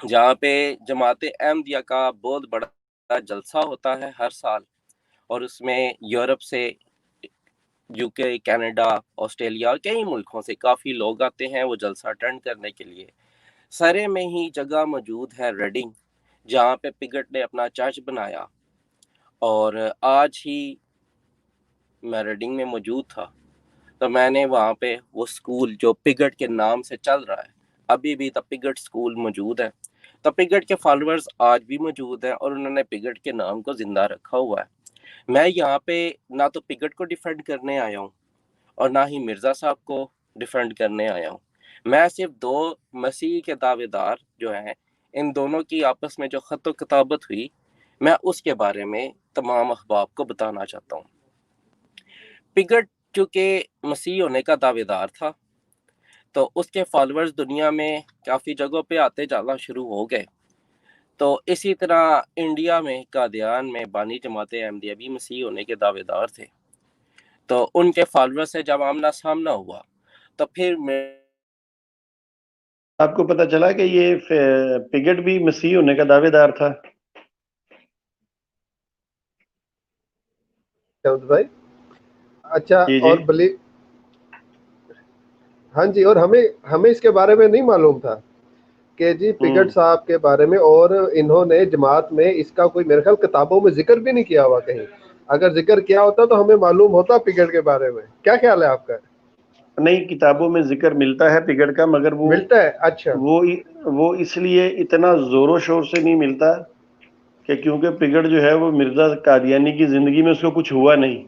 جہاں پہ جماعت احمدیہ کا بہت بڑا جلسہ ہوتا ہے ہر سال، اور اس میں یورپ سے، یو کے، کینیڈا، آسٹریلیا اور کئی ملکوں سے کافی لوگ آتے ہیں وہ جلسہ اٹینڈ کرنے کے لیے۔ سرے میں ہی جگہ موجود ہے ریڈنگ، جہاں پہ پگٹ نے اپنا چرچ بنایا، اور آج ہی میں ریڈنگ میں موجود تھا، تو میں نے وہاں پہ وہ سکول جو پگٹ کے نام سے چل رہا ہے، ابھی بھی دا پگٹ سکول موجود ہے۔ دا پگٹ کے فالوورز آج بھی موجود ہیں، اور انہوں نے پگٹ کے نام کو زندہ رکھا ہوا ہے۔ میں یہاں پہ نہ تو پگٹ کو ڈیفینڈ کرنے آیا ہوں اور نہ ہی مرزا صاحب کو ڈیفینڈ کرنے آیا ہوں۔ میں صرف دو مسیح کے دعوے دار جو ہیں، ان دونوں کی آپس میں جو خط و کتابت ہوئی، میں اس کے بارے میں تمام احباب کو بتانا چاہتا ہوں۔ پگٹ چونکہ مسیح ہونے کا دعوے دار تھا، تو اس کے فالوورز دنیا میں کافی جگہوں پہ آتے جانا شروع ہو گئے۔ تو اسی طرح انڈیا میں قادیان میں بانی جماعت احمدیہ بھی مسیح ہونے کے دعوے دار تھے، تو ان کے فالوور سے جب آمنا سامنا ہوا تو پھر آپ کو پتہ چلا کہ یہ پگٹ بھی مسیح ہونے کا دعوے دار تھا؟ بھائی اچھا، جی جی اور بلی ہاں جی، اور ہمیں اس کے بارے میں نہیں معلوم تھا کہ جی پگٹ صاحب کے بارے میں، اور انہوں نے جماعت میں اس کا کوئی میرے خیال کتابوں میں ذکر بھی نہیں کیا ہوا کہیں۔ اگر ذکر کیا ہوتا تو ہمیں معلوم ہوتا پگٹ کے بارے میں۔ کیا خیال ہے آپ کا؟ نہیں، کتابوں میں ذکر ملتا ہے پگٹ کا، مگر ملتا ہے؟ اچھا، وہ اس لیے اتنا زور و شور سے نہیں ملتا کہ کیونکہ پگٹ جو ہے وہ مرزا قادیانی کی زندگی میں اس کو کچھ ہوا نہیں۔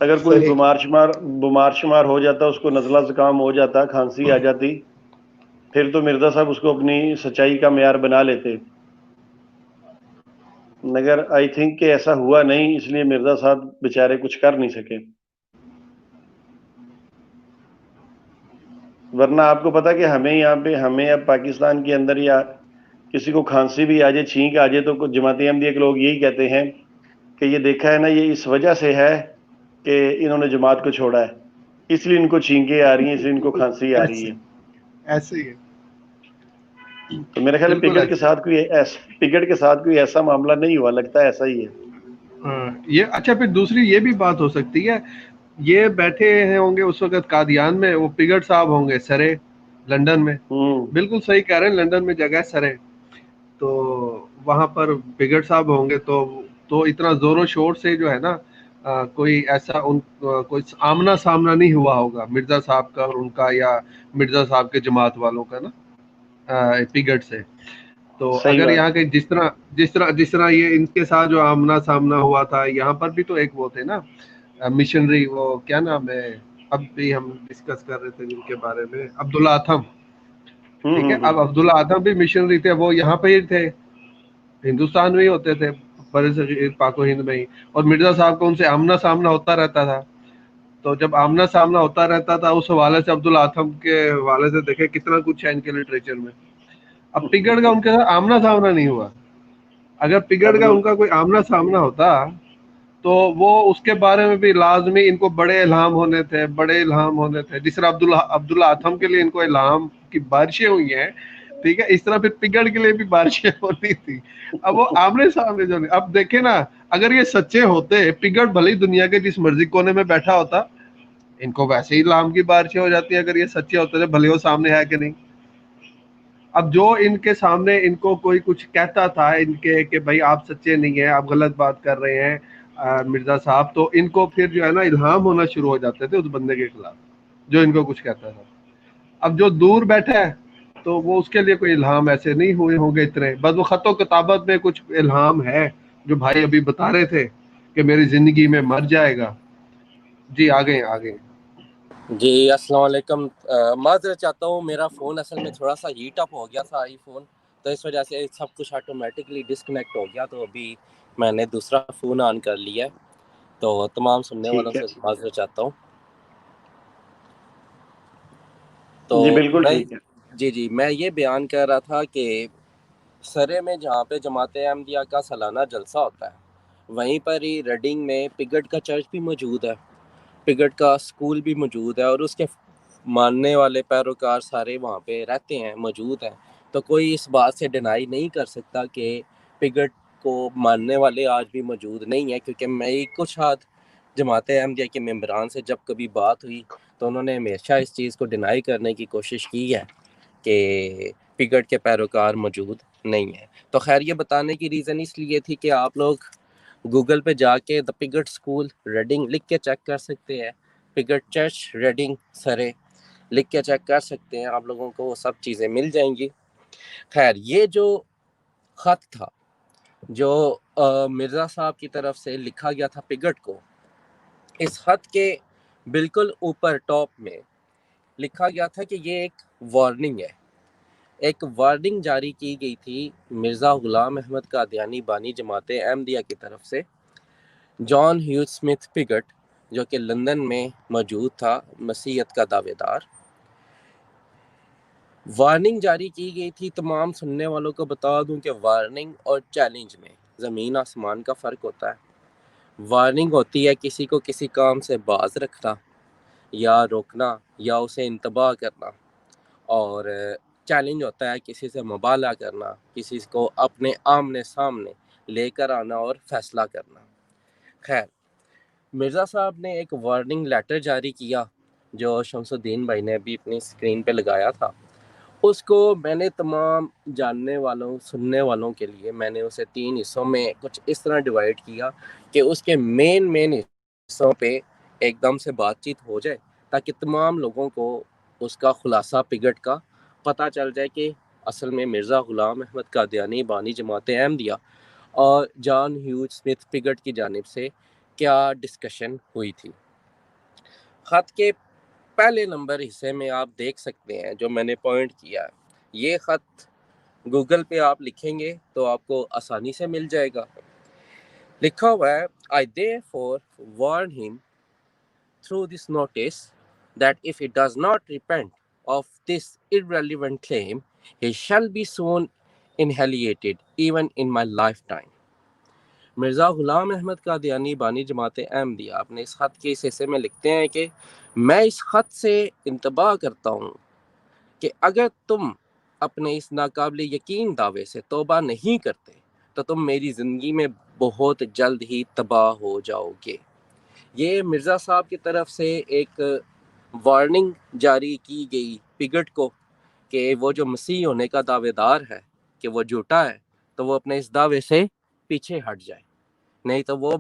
اگر کوئی صحیح، بیمار شمار ہو جاتا، اس کو نزلہ زکام ہو جاتا، کھانسی آ جاتی، پھر تو مرزا صاحب اس کو اپنی سچائی کا معیار بنا لیتے، مگر آئی تھنک کہ ایسا ہوا نہیں، اس لیے مرزا صاحب بیچارے کچھ کر نہیں سکے۔ ورنہ آپ کو پتا کہ ہمیں یہاں پہ، ہمیں اب پاکستان کے اندر یا کسی کو کھانسی بھی آ جائے، چھینک آ جائے، تو جماعت احمدیہ کے لوگ یہی کہتے ہیں کہ یہ دیکھا ہے نا، یہ اس وجہ سے ہے کہ انہوں نے جماعت کو چھوڑا ہے، اس لیے ان کو چھینکیں آ رہی ہیں، اس لیے ان کو کھانسی آ رہی ہے۔ ایسے ہی ہے، تو میرے خیال بالکل پگٹ کے ساتھ کوئی ایسا معاملہ نہیں ہوا، لگتا ہے ایسا ہی ہے۔ یہ اچھا، پھر دوسری یہ بھی بات ہو سکتی ہے، یہ بیٹھے ہیں ہوں گے اس وقت قادیان میں، وہ پگٹ صاحب ہوں گے سرے لنڈن میں۔ بالکل صحیح کہہ رہے ہیں، لنڈن میں جگہ سرے، تو وہاں پر پگٹ صاحب ہوں گے، تو اتنا زور و شور سے جو ہے نا کوئی ایسا کوئی آمنا سامنا نہیں ہوا ہوگا مرزا صاحب کا اور ان کا، یا مرزا صاحب کے جماعت والوں کا نا پگٹ سے۔ تو صحیح اگر بات یہاں ہے۔ کے جس طرح یہ ان کے ساتھ جو آمنا سامنا ہوا تھا، یہاں پر بھی تو ایک وہ تھے نا مشنری، وہ کیا نام ہے، اب بھی ہم ڈسکس کر رہے تھے جن کے بارے میں، عبداللہ اتھم، ٹھیک ہے۔ اب عبداللہ اتھم بھی مشنری تھے، وہ یہاں پہ ہی تھے، ہندوستان میں ہی ہوتے تھے، پاک و ہند میں ہی، اور مرزا صاحب کو ان سے آمنا سامنا ہوتا رہتا تھا۔ تو جب آمنا سامنا ہوتا رہتا تھا اس حوالے سے، عبداللہ اتھم کے حوالے سے دیکھیں کتنا کچھ ہے ان کے لٹریچر میں۔ اب پگڑ کا ان کے ساتھ آمنا سامنا نہیں ہوا، اگر پگڑ کا ان کا کوئی آمنا سامنا ہوتا تو وہ اس کے بارے میں بھی لازمی ان کو بڑے الہام ہونے تھے، جس طرح عبداللہ اتھم کے لیے ان کو الہام کی بارشیں ہوئی ہیں، ٹھیک ہے، اس طرح پھر پگڑ کے لیے بھی بارشیں ہونی تھی۔ اب وہ آمنے سامنے جو نہیں، اب دیکھیں نا، اگر یہ سچے ہوتے، پگڑ بھلی دنیا کے جس مرضی کونے میں بیٹھا ہوتا، ان کو ویسے ہی الہام کی بارشیں ہو جاتی، اگر یہ سچے ہوتے تھے، بھلے وہ سامنے ہے کہ نہیں۔ اب جو ان کے سامنے ان کو کوئی کچھ کہتا تھا ان کے کہ بھائی آپ سچے نہیں ہیں، آپ غلط بات کر رہے ہیں مرزا صاحب، تو ان کو پھر جو ہے نا الہام ہونا شروع ہو جاتے تھے اس بندے کے خلاف جو ان کو کچھ کہتا تھا۔ اب جو دور بیٹھا ہے تو وہ اس کے لیے کوئی الہام ایسے نہیں ہوئے ہوں گے اتنے، بس وہ خط و کتابت میں کچھ الہام ہے جو بھائی ابھی بتا رہے تھے کہ میری زندگی میں مر جائے گا۔ جی آگے۔ جی السلام علیکم، معذرت چاہتا ہوں، میرا فون اصل میں تھوڑا سا ہیٹ اپ ہو گیا تھا، آئی فون، تو اس وجہ سے سب کچھ آٹومیٹکلی ڈسکنیکٹ ہو گیا، تو ابھی میں نے دوسرا فون آن کر لیا ہے، تو تمام سننے والوں ٹھیک ہے، سے معذرت چاہتا ہوں۔ تو جی بالکل ٹھیک ہے۔ جی میں یہ بیان کر رہا تھا کہ سرے میں جہاں پہ جماعت احمدیہ کا سالانہ جلسہ ہوتا ہے، وہیں پر ہی ریڈنگ میں پگٹ کا چرچ بھی موجود ہے، پگٹ کا سکول بھی موجود ہے، اور اس کے ماننے والے پیروکار سارے وہاں پہ رہتے ہیں، موجود ہیں۔ تو کوئی اس بات سے ڈینائی نہیں کر سکتا کہ پگٹ کو ماننے والے آج بھی موجود نہیں ہیں، کیونکہ میں کچھ ہاتھ جماعت احمدیہ کے ممبران سے جب کبھی بات ہوئی تو انہوں نے ہمیشہ اس چیز کو ڈینائی کرنے کی کوشش کی ہے کہ پگٹ کے پیروکار موجود نہیں ہیں۔ تو خیر یہ بتانے کی ریزن اس لیے تھی کہ آپ لوگ گوگل پہ جا کے دا پگٹ اسکول ریڈنگ لکھ کے چیک کر سکتے ہیں، پگٹ چرچ ریڈنگ سرے لکھ کے چیک کر سکتے ہیں، آپ لوگوں کو وہ سب چیزیں مل جائیں گی۔ خیر یہ جو خط تھا جو مرزا صاحب کی طرف سے لکھا گیا تھا پگٹ کو، اس خط کے بالکل اوپر ٹاپ میں لکھا گیا تھا کہ یہ ایک وارننگ ہے، ایک وارننگ جاری کی گئی تھی مرزا غلام احمد قادیانی بانی جماعت احمدیہ کی طرف سے جان ہیوز اسمتھ پگٹ، جو کہ لندن میں موجود تھا، مسیحیت کا دعوے دار۔ وارننگ جاری کی گئی تھی۔ تمام سننے والوں کو بتا دوں کہ وارننگ اور چیلنج میں زمین آسمان کا فرق ہوتا ہے۔ وارننگ ہوتی ہے کسی کو کسی کام سے باز رکھنا یا روکنا یا اسے انتباہ کرنا، اور چیلنج ہوتا ہے کسی سے مبالغہ کرنا، کسی کو اپنے آمنے سامنے لے کر آنا اور فیصلہ کرنا۔ خیر مرزا صاحب نے ایک وارننگ لیٹر جاری کیا جو شمس الدین بھائی نے بھی اپنی اسکرین پہ لگایا تھا۔ اس کو میں نے تمام جاننے والوں سننے والوں کے لیے میں نے اسے 3 حصوں میں کچھ اس طرح ڈیوائڈ کیا کہ اس کے مین حصوں پہ ایک دم سے بات چیت ہو جائے تاکہ تمام لوگوں کو اس کا خلاصہ پگٹ کا پتہ چل جائے کہ اصل میں مرزا غلام احمد قادیانی بانی جماعت احمدیہ اور جان ہیوز اسمتھ پگٹ کی جانب سے کیا ڈسکشن ہوئی تھی۔ خط کے پہلے نمبر حصے میں آپ دیکھ سکتے ہیں جو میں نے پوائنٹ کیا ہے، یہ خط گوگل پہ آپ لکھیں گے تو آپ کو آسانی سے مل جائے گا۔ لکھا ہوا ہے I therefore warn him through this notice that if he does not repent of this irrelevant claim, he shall be soon annihilated even in my lifetime۔ Mirza Ghulam Ahmad Qadiani بانی جماعت احمدیہ اپنے اس خط کے اس حصے میں لکھتے ہیں کہ میں اس خط سے انتباہ کرتا ہوں کہ اگر تم اپنے اس ناقابل یقین دعوے سے توبہ نہیں کرتے تو تم میری زندگی میں بہت جلد ہی تباہ ہو جاؤ گے۔ یہ مرزا صاحب کی طرف سے ایک وارننگ جاری کی گئی پگٹ کو کہ وہ جو مسیح ہونے کا دعوے دار ہے کہ وہ جھوٹا ہے، تو وہ اپنے اس دعوے سے پیچھے ہٹ جائے، نہیں تو وہ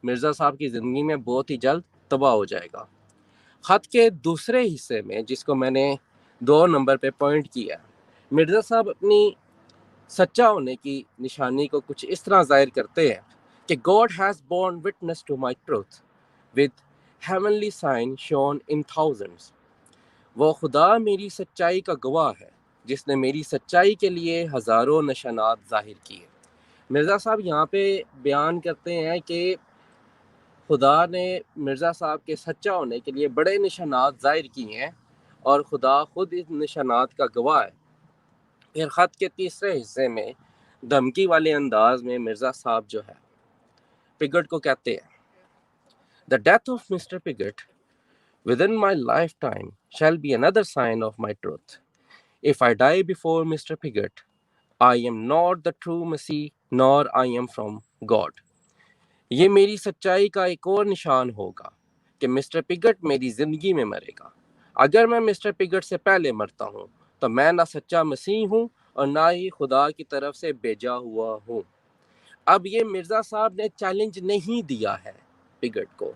مرزا صاحب کی زندگی میں بہت ہی جلد تباہ ہو جائے گا۔ خط کے دوسرے حصے میں جس کو میں نے 2 نمبر پہ پوائنٹ کیا، مرزا صاحب اپنی سچا ہونے کی نشانی کو کچھ اس طرح ظاہر کرتے ہیں کہ God has borne witness to my truth with heavenly sign shown in thousands۔ وہ خدا میری سچائی کا گواہ ہے جس نے میری سچائی کے لیے ہزاروں نشانات ظاہر کیے۔ مرزا صاحب یہاں پہ بیان کرتے ہیں کہ خدا نے مرزا صاحب کے سچا ہونے کے لیے بڑے نشانات ظاہر کیے ہیں اور خدا خود اس نشانات کا گواہ ہے۔ پھر خط کے تیسرے حصے میں دھمکی والے انداز میں مرزا صاحب جو ہے پگٹ کو کہتے ہیں The death of Mr. Pigott within my lifetime shall be another sign of my truth. If I die before Mr. Pigott, I am not the true Messiah nor I am from God۔ یہ میری سچائی کا ایک اور نشان ہوگا کہ mister Piggott میری زندگی میں مرے گا۔ اگر میں مسٹر پگٹ سے پہلے مرتا ہوں تو میں نہ سچا مسیح ہوں اور نہ ہی خدا کی طرف سے بھیجا ہوا ہوں۔ اب یہ مرزا صاحب نے چیلنج نہیں دیا ہے پگٹ کو۔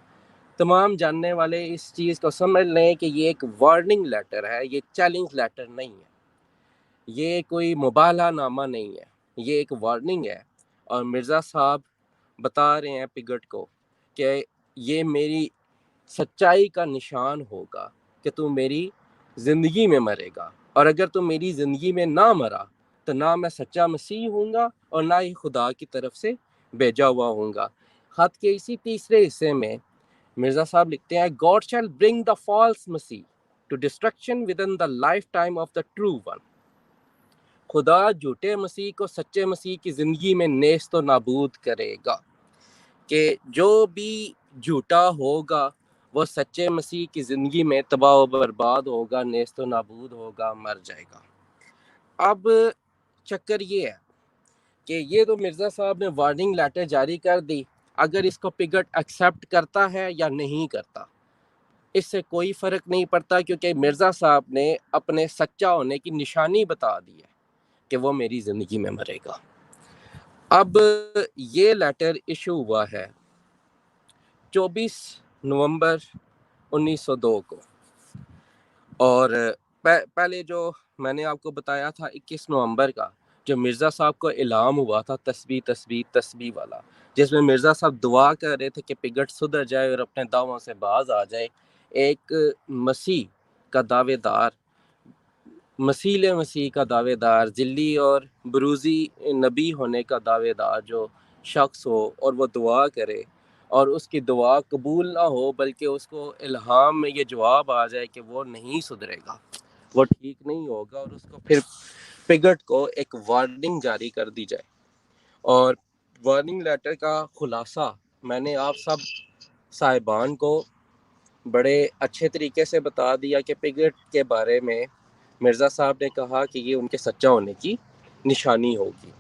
تمام جاننے والے اس چیز کو سمجھ لیں کہ یہ ایک وارننگ لیٹر ہے، یہ چیلنج لیٹر نہیں ہے، یہ کوئی مبالغہ نامہ نہیں ہے، یہ ایک وارننگ ہے۔ اور مرزا صاحب بتا رہے ہیں پگٹ کو کہ یہ میری سچائی کا نشان ہوگا کہ تو میری زندگی میں مرے گا، اور اگر تو میری زندگی میں نہ مرا تو نہ میں سچا مسیح ہوں گا اور نہ ہی خدا کی طرف سے بھیجا ہوا ہوں گا۔ خط کے اسی تیسرے حصے میں مرزا صاحب لکھتے ہیں God shall bring the false Messiah to destruction within the lifetime of the true one۔ خدا جھوٹے مسیح کو سچے مسیح کی زندگی میں نیست و نابود کرے گا، کہ جو بھی جھوٹا ہوگا وہ سچے مسیح کی زندگی میں تباہ و برباد ہوگا، نیست و نابود ہوگا، مر جائے گا۔ اب چکر یہ ہے کہ یہ تو مرزا صاحب نے وارننگ لیٹر جاری کر دی، اگر اس کو پگٹ ایکسیپٹ کرتا ہے یا نہیں کرتا اس سے کوئی فرق نہیں پڑتا، کیونکہ مرزا صاحب نے اپنے سچا ہونے کی نشانی بتا دی ہے کہ وہ میری زندگی میں مرے گا۔ اب یہ لیٹر ایشو ہوا ہے 24 نومبر 1902 کو، اور پہلے جو میں نے آپ کو بتایا تھا 21 نومبر کا جو مرزا صاحب کو اعلام ہوا تھا تسبیح والا، جس میں مرزا صاحب دعا کر رہے تھے کہ پگٹ سدھر جائے اور اپنے دعووں سے باز آ جائے، ایک مسیح کا دعوے دار، مسیح کا دعوے دار، ذلی اور بروزی نبی ہونے کا دعوے دار جو شخص ہو اور وہ دعا کرے اور اس کی دعا قبول نہ ہو بلکہ اس کو الہام میں یہ جواب آ جائے کہ وہ نہیں سدھرے گا، وہ ٹھیک نہیں ہوگا، اور اس کو پھر پگٹ کو ایک وارننگ جاری کر دی جائے۔ اور وارننگ لیٹر کا خلاصہ میں نے آپ سب صاحبان کو بڑے اچھے طریقے سے بتا دیا کہ پگٹ کے بارے میں مرزا صاحب نے کہا کہ یہ ان کے سچا ہونے کی نشانی ہوگی۔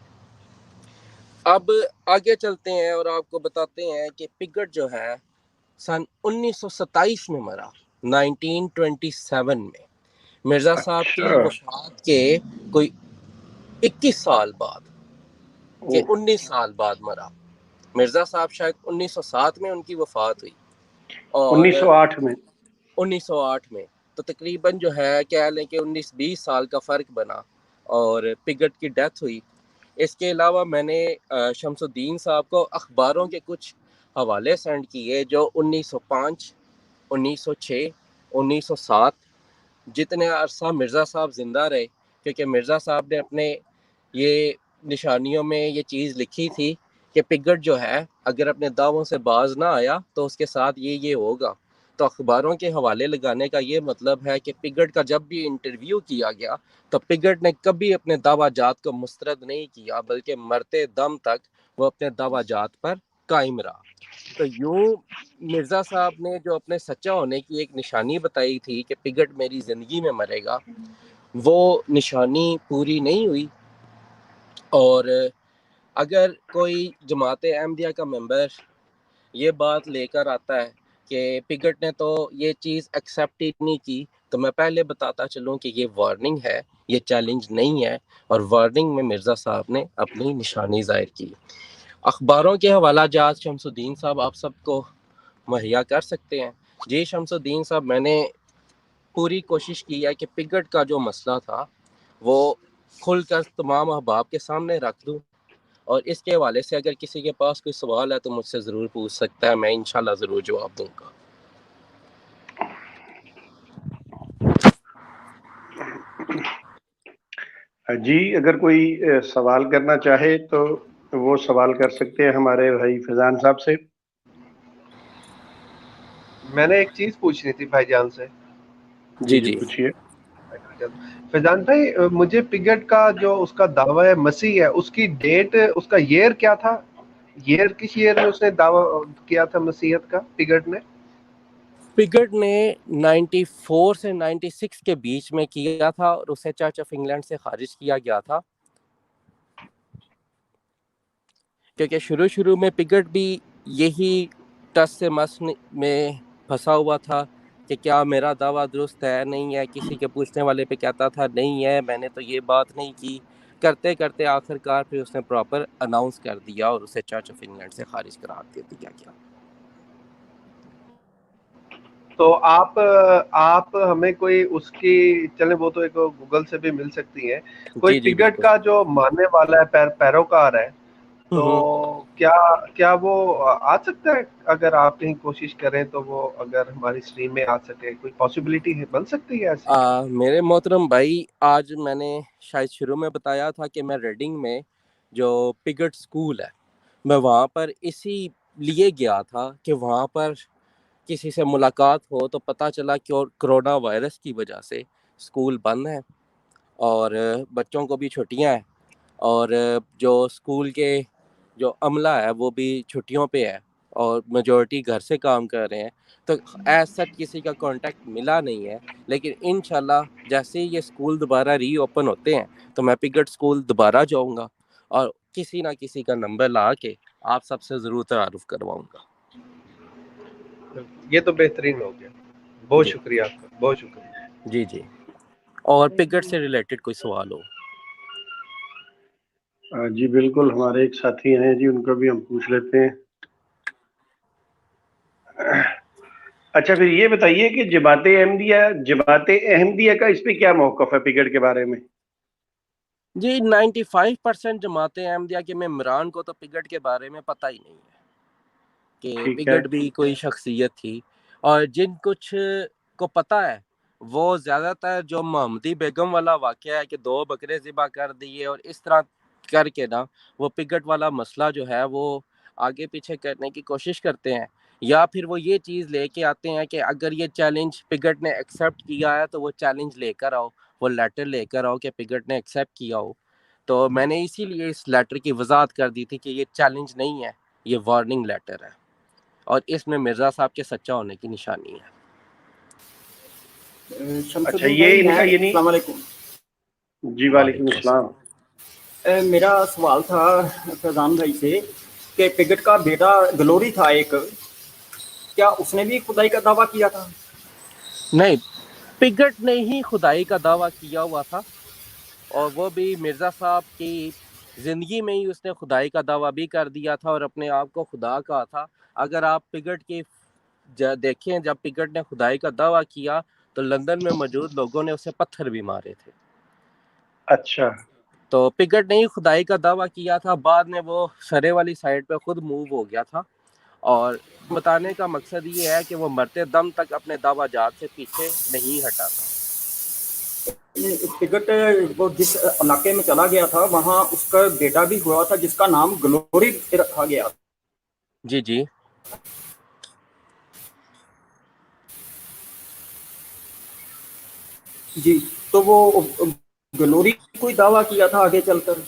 اب آگے چلتے ہیں اور آپ کو بتاتے ہیں کہ پگٹ جو ہے سن 1927 میں مرا، 1927 میں، مرزا صاحب کی وفات کے کوئی 21 سال بعد کہ 19 سال بعد مرا۔ مرزا صاحب شاید 1907 میں ان کی وفات ہوئی اور 1908 میں 1908 میں، تو تقریباً جو ہے کہہ لیں کہ 19-20 سال کا فرق بنا اور پگٹ کی ڈیتھ ہوئی۔ اس کے علاوہ میں نے شمس الدین صاحب کو اخباروں کے کچھ حوالے سینڈ کیے جو 1905 1906 1907 جتنے عرصہ مرزا صاحب زندہ رہے، کیونکہ مرزا صاحب نے اپنے یہ نشانیوں میں یہ چیز لکھی تھی کہ پگٹ جو ہے اگر اپنے دعووں سے باز نہ آیا تو اس کے ساتھ یہ ہوگا۔ تو اخباروں کے حوالے لگانے کا یہ مطلب ہے کہ پگٹ کا جب بھی انٹرویو کیا گیا تو پگٹ نے کبھی اپنے دعویٰ جات کو مسترد نہیں کیا، بلکہ مرتے دم تک وہ اپنے دعویٰ جات پر قائم رہا۔ تو یوں مرزا صاحب نے جو اپنے سچا ہونے کی ایک نشانی بتائی تھی کہ پگٹ میری زندگی میں مرے گا، وہ نشانی پوری نہیں ہوئی۔ اور اگر کوئی جماعت احمدیہ کا ممبر یہ بات لے کر آتا ہے کہ پگٹ نے تو یہ چیز ایکسیپٹ ہی نہیں کی، تو میں پہلے بتاتا چلوں کہ یہ وارننگ ہے، یہ چیلنج نہیں ہے، اور وارننگ میں مرزا صاحب نے اپنی نشانی ظاہر کی۔ اخباروں کے حوالہ جات شمس الدین صاحب آپ سب کو مہیا کر سکتے ہیں۔ جی شمس الدین صاحب، میں نے پوری کوشش کی ہے کہ پگٹ کا جو مسئلہ تھا وہ کھل کر تمام احباب کے سامنے رکھ دوں، اور اس کے حوالے سے اگر کسی کے پاس کوئی سوال ہے تو مجھ سے ضرور پوچھ سکتا ہے، میں انشاءاللہ ضرور جواب دوں گا۔ جی، اگر کوئی سوال کرنا چاہے تو وہ سوال کر سکتے ہیں ہمارے بھائی فیضان صاحب سے۔ میں نے ایک چیز پوچھنی تھی بھائی جان سے۔ جی پوچھیے۔ فیضان بھائی، مجھے پگٹ کا جو اس کا دعویٰ مسیح ہے اس کی ڈیٹ، اس کا ایئر کیا تھا؟ ایئر کس ایئر میں اس نے دعویٰ کیا تھا مسیحیت کا پگٹ نے؟ پگٹ نے 94 سے 96 کے بیچ میں کیا تھا اور اسے چرچ آف انگلینڈ سے خارج کیا گیا تھا، کیونکہ شروع میں پگٹ بھی یہی ٹس سے مس میں پھنسا ہوا تھا کہ کیا میرا دعویٰ درست ہے نہیں ہے، کسی کے پوچھنے والے پہ کہتا تھا نہیں ہے، میں نے تو یہ بات نہیں کی، کرتے کرتے آخر کار پھر اس نے پراپر اناؤنس کر دیا اور اسے چرچ آف انگلینڈ سے خارج قرار دے دیا گیا۔ تو آپ ہمیں کوئی اس کی، چلیں وہ تو ایک گوگل سے بھی مل سکتی ہے، کوئی جی پگٹ بالکل۔ کا جو ماننے والا ہے، پیروکار ہے، تو کیا وہ آ سکتا ہے؟ اگر آپ کہیں کوشش کریں تو وہ اگر ہماری اسٹریم میں آ سکے، کوئی پاسبلٹی ہے، بن سکتی ہے ایسی؟ میرے محترم بھائی، آج میں نے شاید شروع میں بتایا تھا کہ میں ریڈنگ میں جو پگٹ سکول ہے میں وہاں پر اسی لیے گیا تھا کہ وہاں پر کسی سے ملاقات ہو، تو پتہ چلا کہ کرونا وائرس کی وجہ سے سکول بند ہے اور بچوں کو بھی چھٹیاں ہیں، اور جو سکول کے جو عملہ ہے وہ بھی چھٹیوں پہ ہے، اور میجورٹی گھر سے کام کر رہے ہیں، تو ایز سچ کسی کا کانٹیکٹ ملا نہیں ہے. لیکن انشاءاللہ جیسے یہ اسکول دوبارہ ری اوپن ہوتے ہیں تو میں پگٹ اسکول دوبارہ جاؤں گا اور کسی نہ کسی کا نمبر لا کے آپ سب سے ضرور تعارف کرواؤں گا. یہ تو بہترین ہو گیا. بہت جی شکریہ آپ کا، بہت شکریہ. جی جی. اور پگٹ سے ریلیٹڈ کوئی سوال ہو؟ جی بالکل، ہمارے ایک ساتھی ہیں جی، ان کو بھی ہم پوچھ لیتے ہیں. اچھا پھر یہ بتائیے کہ جماعت احمدیہ کا اس پہ کیا موقف ہے پگٹ کے بارے میں؟ جی 95% جماعت احمدیہ کے ممبران کو تو پگٹ کے بارے میں پتہ ہی نہیں ہے کہ ٹھیک ہے. پگٹ بھی کوئی شخصیت تھی. اور جن کچھ کو پتہ ہے وہ زیادہ تر جو محمدی بیگم والا واقعہ ہے کہ 2 بکرے ذبح کر دیے اور اس طرح کر کے نا وہ پگٹ والا مسئلہ جو ہے وہ آگے پیچھے کرنے کی کوشش کرتے ہیں، یا پھر وہ یہ چیز لے کے آتے ہیں کہ اگر یہ چیلنج پگٹ نے ایکسیپٹ کیا ہے تو وہ چیلنج لے کر آؤ، وہ لیٹر لے کر آؤ کہ پگٹ نے ایکسیپٹ کیا ہو. تو میں نے اسی لیے اس لیٹر کی وضاحت کر دی تھی کہ یہ چیلنج نہیں ہے، یہ وارننگ لیٹر ہے اور اس میں مرزا صاحب کے سچا ہونے کی نشانی ہے. شمس اچھا الدین یہ بھائی، ان میں کا یعنی، السلام علیکم. جی وعلیکم السلام. میرا سوال تھا فیضان بھائی سے کہ پگٹ کا بیٹا گلوری تھا ایک، کیا اس نے بھی خدائی کا دعویٰ کیا تھا؟ نہیں، پگٹ نے ہی خدائی کا دعویٰ کیا ہوا تھا اور وہ بھی مرزا صاحب کی زندگی میں ہی اس نے خدائی کا دعویٰ بھی کر دیا تھا اور اپنے آپ کو خدا کہا تھا. اگر آپ پگٹ کی دیکھیں جب پگٹ نے خدائی کا دعویٰ کیا تو لندن میں موجود لوگوں نے اسے پتھر بھی مارے تھے. اچھا تو پگٹ نے ہی خدائی کا دعویٰ کیا تھا، بعد میں وہ سرے والی سائڈ پہ خود موو ہو گیا تھا. اور بتانے کا مقصد یہ ہے کہ وہ مرتے دم تک اپنے دعویٰ جات سے پیچھے نہیں ہٹا تھا. پگٹ وہ جس علاقے میں چلا گیا تھا وہاں اس کا بیٹا بھی ہوا تھا جس کا نام گلوری رکھا گیا. جی جی. جی تو وہ گلوری کوئی دعویٰ کیا تھا آگے چل کر؟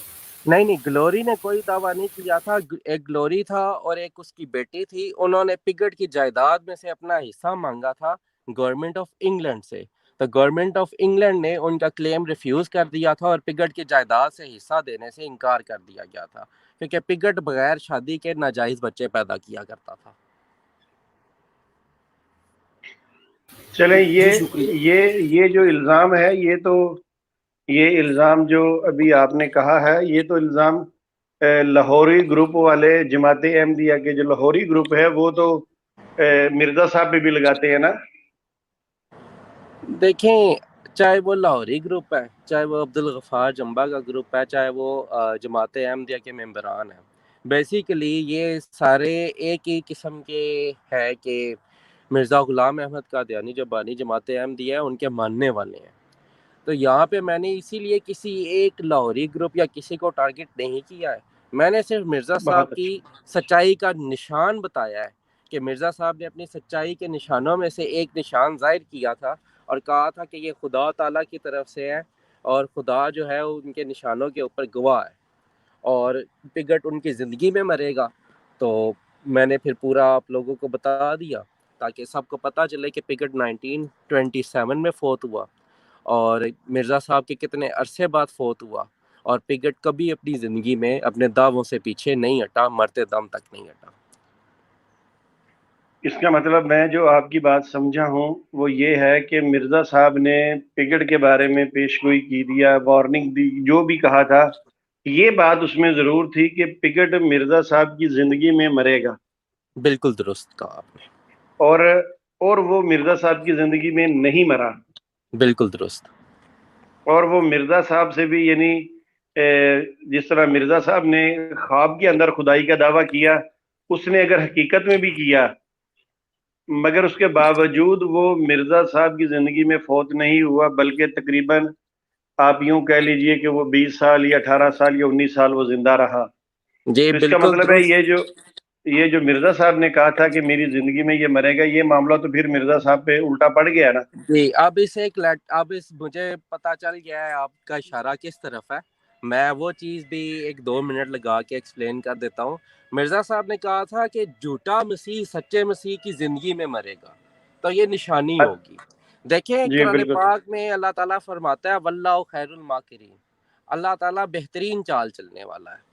نہیں، گلوری نے کوئی دعویٰ نہیں کیا تھا. ایک گلوری تھا اور ایک اس کی بیٹی تھی، انہوں نے پگٹ کی جائیداد میں سے اپنا حصہ مانگا تھا گورنمنٹ آف انگلینڈ سے. تو گورنمنٹ آف انگلینڈ نے ان کا کلیم ریفیوز کر دیا تھا اور پگٹ کی جائیداد سے حصہ دینے سے انکار کر دیا گیا تھا کیونکہ پگٹ بغیر شادی کے ناجائز بچے پیدا کیا کرتا تھا. چلیں، جی شکریہ. یہ جو الزام ہے، یہ الزام جو ابھی آپ نے کہا ہے، یہ تو الزام لاہوری گروپ والے، جماعت احمدیہ کے جو لاہوری گروپ ہے وہ تو مرزا صاحب پہ بھی لگاتے ہیں نا. دیکھیں، چاہے وہ لاہوری گروپ ہے، چاہے وہ عبدالغفار جمبا کا گروپ ہے، چاہے وہ جماعت احمدیہ کے ممبران ہیں، بیسیکلی یہ سارے ایک ہی قسم کے ہے کہ مرزا غلام احمد قادیانی جو بانی جماعت احمدیہ ہے ان کے ماننے والے ہیں. تو یہاں پہ میں نے اسی لیے کسی ایک لاہوری گروپ یا کسی کو ٹارگٹ نہیں کیا ہے، میں نے صرف مرزا بہت صاحب کی اچھا. سچائی کا نشان بتایا ہے کہ مرزا صاحب نے اپنی سچائی کے نشانوں میں سے ایک نشان ظاہر کیا تھا اور کہا تھا کہ یہ خدا تعالیٰ کی طرف سے ہے اور خدا جو ہے ان کے نشانوں کے اوپر گواہ ہے اور پگٹ ان کی زندگی میں مرے گا. تو میں نے پھر پورا آپ لوگوں کو بتا دیا تاکہ سب کو پتہ چلے کہ پگٹ 1927 میں فوت ہوا اور مرزا صاحب کے کتنے عرصے بعد فوت ہوا اور پگٹ کبھی اپنی زندگی میں اپنے دعووں سے پیچھے نہیں ہٹا، مرتے دم تک نہیں ہٹا. اس کا مطلب میں جو آپ کی بات سمجھا ہوں وہ یہ ہے کہ مرزا صاحب نے پگٹ کے بارے میں پیشگوئی کی دیا، وارننگ دی، جو بھی کہا تھا، یہ بات اس میں ضرور تھی کہ پگٹ مرزا صاحب کی زندگی میں مرے گا. بالکل درست کہا آپ نے. اور وہ مرزا صاحب کی زندگی میں نہیں مرا. بالکل درست. اور وہ مرزا صاحب سے بھی، یعنی جس طرح مرزا صاحب نے خواب کے اندر خدائی کا دعویٰ کیا، اس نے اگر حقیقت میں بھی کیا، مگر اس کے باوجود وہ مرزا صاحب کی زندگی میں فوت نہیں ہوا، بلکہ تقریباً آپ یوں کہہ لیجئے کہ وہ 20 سال یا 18 سال یا 19 سال وہ زندہ رہا. جی تو اس کا بالکل مطلب ہے درست. یہ جو مرزا صاحب نے کہا تھا کہ میری زندگی میں یہ مرے گا، یہ معاملہ تو پھر مرزا صاحب پہ الٹا پڑ گیا نا. جی اب مجھے پتا چل گیا ہے آپ کا اشارہ کس طرف ہے. میں وہ چیز بھی 1-2 منٹ لگا کے ایکسپلین کر دیتا ہوں. مرزا صاحب نے کہا تھا کہ جھوٹا مسیح سچے مسیح کی زندگی میں مرے گا تو یہ نشانی ہوگی. دیکھیں جی قرآن بالکل. پاک میں اللہ تعالیٰ فرماتا ہے واللہ خیر الماکرین، اللہ تعالیٰ بہترین چال چلنے والا ہے.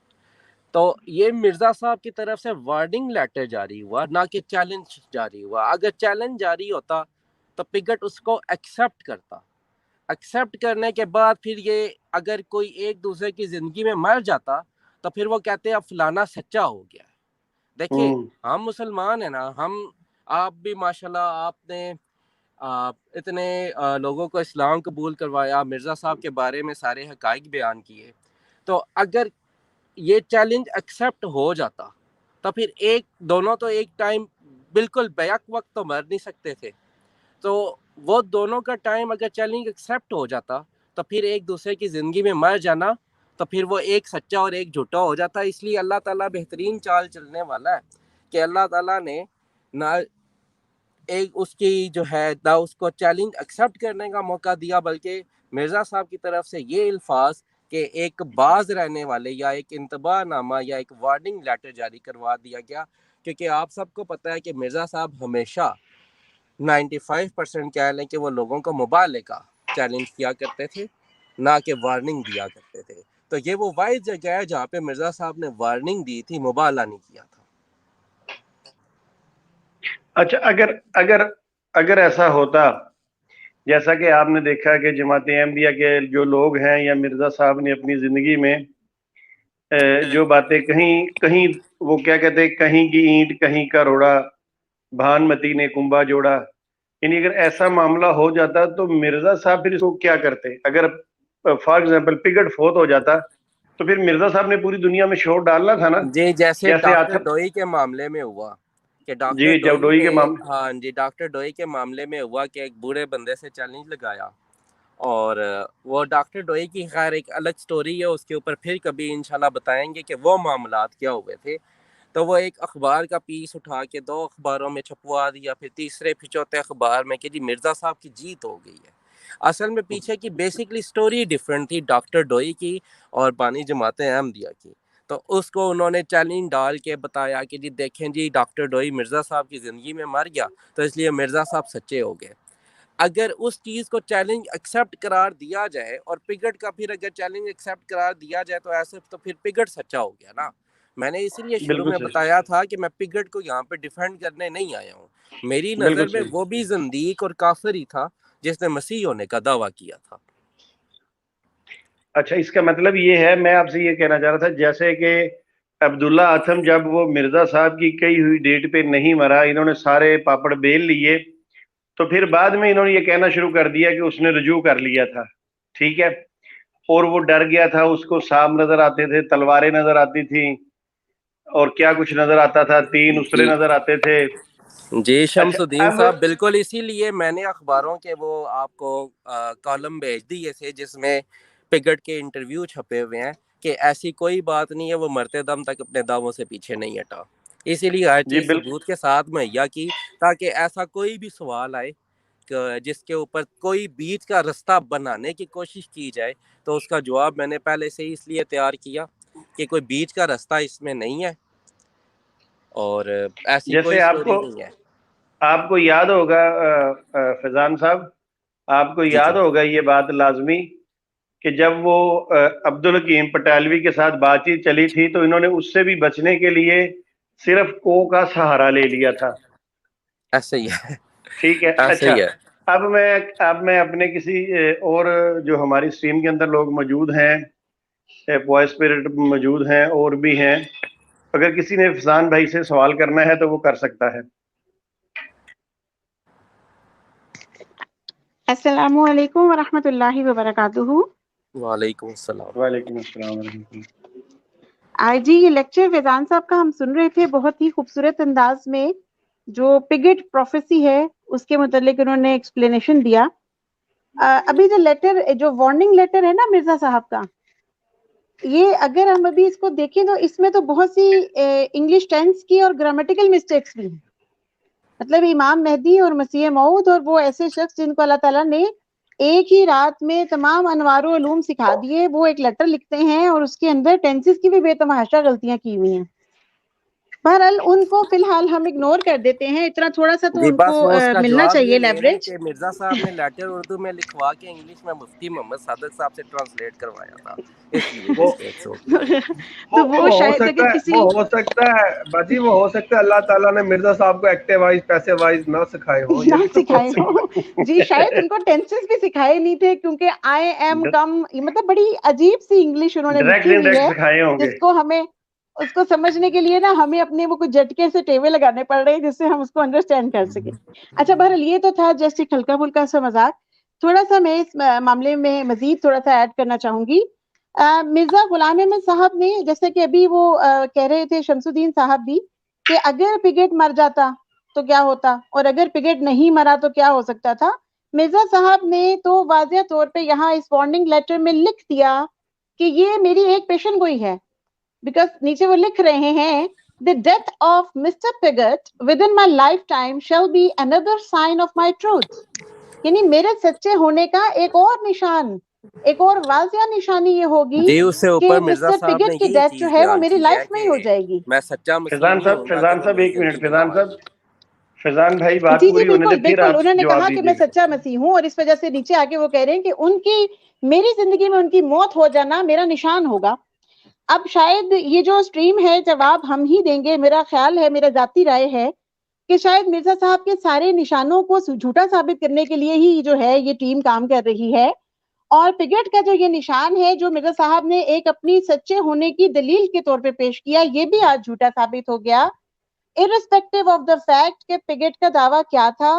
تو یہ مرزا صاحب کی طرف سے وارننگ لیٹر جاری ہوا، نہ کہ چیلنج جاری ہوا. اگر چیلنج جاری ہوتا تو پگٹ اس کو ایکسیپٹ کرتا. ایکسیپٹ کرنے کے بعد پھر یہ اگر کوئی ایک دوسرے کی زندگی میں مر جاتا تو پھر وہ کہتے ہیں اب فلانا سچا ہو گیا. دیکھیے ہم مسلمان ہیں نا، آپ بھی ماشاءاللہ آپ نے اتنے لوگوں کو اسلام قبول کروایا، مرزا صاحب کے بارے میں سارے حقائق بیان کیے. تو اگر یہ چیلنج ایکسیپٹ ہو جاتا تو پھر دونوں تو ایک ٹائم بالکل بیک وقت تو مر نہیں سکتے تھے. تو وہ دونوں کا ٹائم اگر چیلنج ایکسیپٹ ہو جاتا تو پھر ایک دوسرے کی زندگی میں مر جانا تو پھر وہ ایک سچا اور ایک جھوٹا ہو جاتا. اس لیے اللہ تعالیٰ بہترین چال چلنے والا ہے کہ اللہ تعالیٰ نے نہ ایک اس کی جو ہے نہ اس کو چیلنج ایکسیپٹ کرنے کا موقع دیا، بلکہ مرزا صاحب کی طرف سے یہ الفاظ کہ ایک باز رہنے والے یا ایک انتباہ نامہ یا ایک وارننگ لیٹر جاری کروا دیا گیا. کیونکہ آپ سب کو پتہ ہے کہ مرزا صاحب ہمیشہ 95% کہہ لیں کہ وہ لوگوں کو مبالغے کا چیلنج کیا کرتے تھے، نہ کہ وارننگ دیا کرتے تھے. تو یہ وہ واحد جگہ ہے جہاں پہ مرزا صاحب نے وارننگ دی تھی، مبالغہ نہیں کیا تھا. اچھا، اگر ایسا ہوتا جیسا کہ آپ نے دیکھا کہ جماعت احمدیہ کے جو لوگ ہیں یا مرزا صاحب نے اپنی زندگی میں جو باتیں کہیں وہ کیا کہتے ہیں، کہیں کی اینٹ کہیں کا روڑا، بھانمتی نے کنبا جوڑا، یعنی اگر ایسا معاملہ ہو جاتا تو مرزا صاحب پھر اس کو کیا کرتے؟ اگر فار ایگزامپل پگٹ فوت ہو جاتا تو پھر مرزا صاحب نے پوری دنیا میں شور ڈالنا تھا نا. جی جیسے ڈاکٹر آتم ڈوئی کے معاملے میں ہوا کہ جی جب ڈوئی کے ہاں جی ڈاکٹر ڈوئی کے معاملے میں ہوا کہ ایک بوڑھے بندے سے چیلنج لگایا، اور وہ ڈاکٹر ڈوئی کی خیر ایک الگ سٹوری ہے، اس کے اوپر پھر کبھی انشاءاللہ بتائیں گے کہ وہ معاملات کیا ہوئے تھے. تو وہ ایک اخبار کا پیس اٹھا کے 2 اخباروں میں چھپوا دیا، پھر تیسرے پھر چوتھے اخبار میں کہ جی مرزا صاحب کی جیت ہو گئی ہے. اصل میں پیچھے کی بیسکلی سٹوری ڈیفرنٹ تھی ڈاکٹر ڈوئی کی اور بانی جماعت احمدیہ کی. تو اس کو انہوں نے چیلنج ڈال کے بتایا کہ جی دیکھیں جی ڈاکٹر ڈوئی مرزا صاحب کی زندگی میں مر گیا تو اس لیے مرزا صاحب سچے ہو گئے. اگر اس چیز کو چیلنج ایکسیپٹ قرار دیا جائے اور پگٹ کا پھر اگر چیلنج ایکسیپٹ قرار دیا جائے تو ایسے تو پھر پگٹ سچا ہو گیا نا. میں نے اسی لیے شروع بالکل میں صحیح، بتایا تھا کہ میں پگٹ کو یہاں پہ ڈیفینڈ کرنے نہیں آیا ہوں. میری بالکل نظر میں صحیح. وہ بھی زندیق اور کافر ہی تھا جس نے مسیح ہونے کا دعویٰ کیا تھا. اچھا، اس کا مطلب یہ ہے، میں آپ سے یہ کہنا چاہ رہا تھا جیسے کہ عبداللہ آتم جب وہ مرزا صاحب کی کئی ہوئی ڈیٹ پہ نہیں مرا، انہوں نے سارے پاپڑ بیل لیے، تو پھر بعد میں انہوں نے یہ کہنا شروع کر دیا کہ اس نے رجوع کر لیا تھا. ٹھیک ہے، اور وہ ڈر گیا تھا، اس کو سانپ نظر آتے تھے، تلواریں نظر آتی تھیں، اور کیا کچھ نظر آتا تھا، 3 اسرے نظر آتے تھے. جی شمس اچھا الدین اب صاحب بالکل اسی لیے میں نے اخباروں کے وہ آپ کو کالم بھیج دیے تھے جس میں پگٹ کے انٹرویو چھپے ہوئے ہیں کہ ایسی کوئی بات نہیں ہے، وہ مرتے دم تک اپنے دعووں سے پیچھے نہیں ہٹا. اسی لیے ہر جی چیز ثبوت کے ساتھ مہیا کی تاکہ ایسا کوئی بھی سوال آئے جس کے اوپر کوئی بیچ کا رستہ بنانے کی کوشش کی جائے تو اس کا جواب میں نے پہلے سے ہی اس لیے تیار کیا کہ کوئی بیچ کا رستہ اس میں نہیں ہے اور ایسی کوئی جیسے سٹوری نہیں ہے. آپ کو یاد ہوگا فیضان صاحب، آپ کو جی یاد جی ہوگا یہ بات لازمی کہ جب وہ عبدالحکیم پٹیلوی کے ساتھ بات چیت چلی تھی تو انہوں نے اس سے بھی بچنے کے لیے صرف کو کا سہارا لے لیا تھا. ایسے ہی ہے، ٹھیک ہے. ایسے اچھا، ہی ہے. اب میں اپنے کسی اور جو ہماری اسٹریم کے اندر لوگ موجود ہیں، وائس اسپرٹ موجود ہیں اور بھی ہیں، اگر کسی نے فضان بھائی سے سوال کرنا ہے تو وہ کر سکتا ہے. السلام علیکم ورحمۃ اللہ وبرکاتہ. وعلیکم السلام. وعلیکم السلام ورحمۃ اللہ. آئی جی یہ لیکچر فیضان صاحب کا ہم سن رہے تھے بہت ہی خوبصورت انداز میں، جو پگٹ پروفیسی ہے اس کے متعلق انہوں نے ایکسپلینیشن دیا. ابھی جو لیٹر، جو وارننگ لیٹر ہے نا مرزا صاحب کا، یہ اگر ہم ابھی اس کو دیکھیں تو اس میں تو بہت سی انگلش ٹینس کی اور گرامیٹیکل مسٹیکس بھی ہیں. مطلب امام مہدی اور مسیح موعود اور وہ ایسے شخص جن کو اللہ تعالیٰ نے ایک ہی رات میں تمام انوار و علوم سکھا دیے. وہ ایک لیٹر لکھتے ہیں اور اس کے اندر ٹینسز کی بھی بے تحاشا غلطیاں کی ہوئی ہیں. بہرحال ان کو فی الحال ہم اگنور کر دیتے ہیں. اتنا تھوڑا سا تو جی ان بس کو وہ اس کا ملنا جواب چاہیے یہ لے لیں لیوریج. کہ مرزا صاحب نے لیٹر اردو میں لکھوا کے انگلش میں مفتی محمد صادق صاحب سے ٹرانسلیٹ کروایا تھا, اس لیے وہ مسٹیکس ہو گئی. تو وہ شاید اگر کسی وہ ہو سکتا ہے باجی, وہ ہو سکتا ہے اللہ تعالیٰ نے مرزا صاحب کو ایکٹیو وائز پیسے وائز نہ سکھائے ہوں, یہ نہ بھی تو ہو سکھائے سکتا ہوں. جی شاید ان کو ٹینسز بھی سکھائے نہیں تھے, کیونکہ آئی ایم کم مطلب بڑی عجیب سی انگلش انہوں نے ڈائریکٹ لکھی ہوئی انڈائریکٹ ہے, سکھائے ہوں گے. جس کو ہمیں اس کو سمجھنے کے لیے نا ہمیں اپنے وہ کچھ جھٹکے سے ٹیوے لگانے پڑ رہے ہیں جس سے ہم اس کو انڈرسٹینڈ کر سکیں. اچھا بہرحال یہ تو تھا جسٹ ایک ہلکا پھلکا سا مذاق. تھوڑا سا میں اس معاملے میں مزید تھوڑا سا ایڈ کرنا چاہوں گی. مرزا غلام احمد صاحب نے, جیسے کہ ابھی وہ کہہ رہے تھے شمس الدین صاحب بھی, کہ اگر پگٹ مر جاتا تو کیا ہوتا, اور اگر پگٹ نہیں مرا تو کیا ہو سکتا تھا. مرزا صاحب نے تو واضح طور پہ یہاں اس وارننگ لیٹر میں لکھ دیا کہ یہ میری ایک پیشن گوئی ہے. بیکاز نیچے وہ لکھ رہے ہیں the death of Mr. Pigott within my lifetime shall be another sign of my truth. یعنی میرے سچے ہونے کا ایک اور نشان, ایک اور واضح نشانی یہ ہوگی جی اس سے کہ اوپر مرزا مسٹر صاحب نے پگٹ کی یہی ڈیتھ جو چیز ہے وہ بیان میری کی ہے لائف میں ہی ہو کہ جائے گی. میں سچا مسیحی فیضان نہیں ہوں گا کہ میں میری ایک منٹ, زندگی گوا دوں. فیضان بھائی بات جی جی پوری ہونے بالکل دے, پھر بالکل. آپ انہوں نے جواب کہا کہ میں دیجیے. سچا مسیح ہوں, اور اس وجہ سے نیچے آ کے وہ کہہ رہے ہیں کہ ان کی میری زندگی میں ان کی موت ہو جانا میرا نشان ہوگا. اب شاید یہ جو سٹریم ہے جواب ہم ہی دیں گے, میرا خیال ہے, میرا ذاتی رائے ہے کہ شاید مرزا صاحب کے سارے نشانوں کو جھوٹا ثابت کرنے کے لیے ہی جو ہے یہ ٹیم کام کر رہی ہے. اور پگٹ کا جو یہ نشان ہے جو مرزا صاحب نے ایک اپنی سچے ہونے کی دلیل کے طور پہ پیش کیا, یہ بھی آج جھوٹا ثابت ہو گیا. irrespective of the fact کہ پگٹ کا دعویٰ کیا تھا,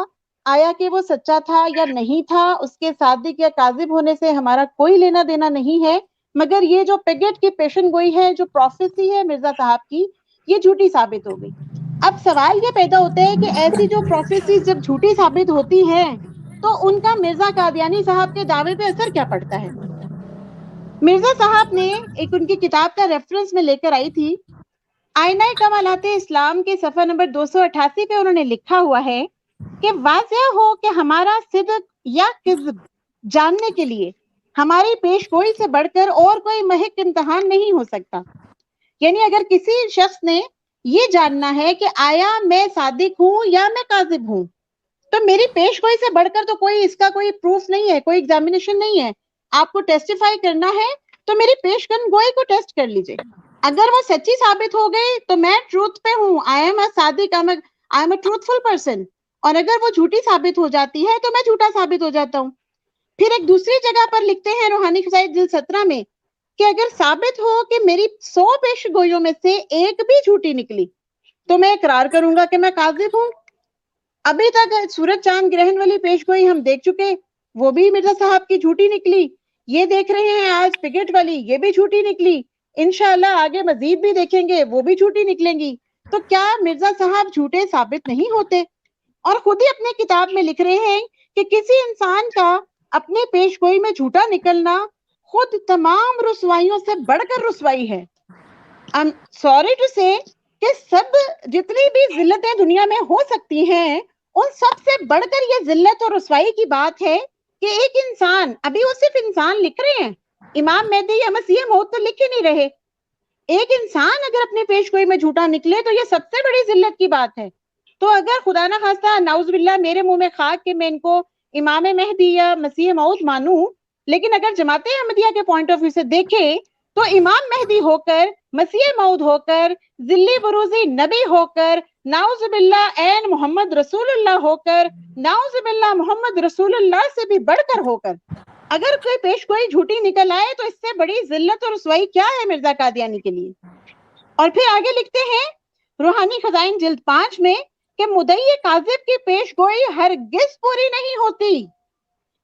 آیا کہ وہ سچا تھا یا نہیں تھا, اس کے صادق یا کاذب ہونے سے ہمارا کوئی لینا دینا نہیں ہے. مگر یہ جو پگٹ کی پیشن گوئی ہے, جو پروفیسی ہے مرزا صاحب کی, یہ جھوٹی ثابت ہو گئی. اب سوال یہ پیدا ہوتا ہے کہ ایسی جو پروفیسیز جب جھوٹی ثابت ہوتی ہیں تو ان کا مرزا قادیانی صاحب کے دعوے پہ اثر کیا پڑتا ہے. مرزا صاحب نے ایک ان کی کتاب کا ریفرنس میں لے کر آئی تھی, آئینہ کمالات اسلام کے صفحہ نمبر 288 پہ انہوں نے لکھا ہوا ہے کہ واضح ہو کہ ہمارا صدق یا کذب جاننے کے لیے ہماری پیش گوئی سے بڑھ کر اور کوئی محک امتحان نہیں ہو سکتا. یعنی اگر کسی شخص نے یہ جاننا ہے کہ آیا میں صادق ہوں یا میں کاذب ہوں, تو میری پیش گوئی سے بڑھ کر تو کوئی اس کا کوئی پروف نہیں ہے, کوئی ایگزامینیشن نہیں ہے. آپ کو ٹیسٹیفائی کرنا ہے تو میری پیش گوئی کو ٹیسٹ کر لیجئے. اگر وہ سچی ثابت ہو گئی تو میں ٹروتھ پہ ہوں, I am a Sadiq, I am a truthful person. اور اگر وہ جھوٹی ثابت ہو جاتی ہے تو میں جھوٹا ثابت ہو جاتا ہوں. پھر ایک دوسری جگہ پر لکھتے ہیں روحانی خزائن جلد 17 میں کہ اگر ثابت ہو کہ میری 100 پیش گوئیوں میں سے ایک بھی جھوٹی نکلی تو میں اقرار کروں گا کہ میں کاذب ہوں. ابھی تک سورج چاند گرہن والی پیش گوئی ہم دیکھ چکے, وہ بھی مرزا صاحب کی جھوٹی نکلی. یہ دیکھ رہے ہیں آج پگٹ والی, یہ بھی جھوٹی نکلی. انشاءاللہ آگے مزید بھی دیکھیں گے, وہ بھی جھوٹی نکلیں گی. تو کیا مرزا صاحب جھوٹے ثابت نہیں ہوتے؟ اور خود ہی اپنے کتاب میں لکھ رہے ہیں کہ کسی انسان کا اپنے پیش گوئی میں جھوٹا نکلنا خود تمام رسوائیوں سے بڑھ کر رسوائی ہے. I'm sorry to say کہ سب جتنی بھی ذلتیں دنیا میں ہو سکتی ہیں ان سب سے بڑھ کر یہ ذلت اور رسوائی کی بات ہے کہ ایک انسان, ابھی وہ صرف انسان لکھ رہے ہیں, امام مہدی یا مسیح موعود تو لکھ ہی نہیں رہے, ایک انسان اگر اپنے پیش گوئی میں جھوٹا نکلے تو یہ سب سے بڑی ذلت کی بات ہے. تو اگر خدا نہ خواستہ نعوذ باللہ میرے منہ میں خاک کہ میں ان کو امام مہدی یا مسیح موعود مانوں, لیکن اگر جماعت احمدیہ کے پوائنٹ آف ویو سے دیکھیں تو امام مہدی ہو کر, مسیح موعود ہو کر, ذلی بروزی نبی ہو کر, نعوذ باللہ عین محمد رسول اللہ ہو کر, نعوذ باللہ محمد رسول اللہ سے بھی بڑھ کر ہو کر اگر کوئی پیش گوئی جھوٹی نکل آئے تو اس سے بڑی ذلت اور رسوائی کیا ہے مرزا قادیانی کے لیے. اور پھر آگے لکھتے ہیں روحانی خزائن جلد 5 میں کہ مدعی کاذب کی پیش گوئی ہرگز پوری نہیں ہوتی.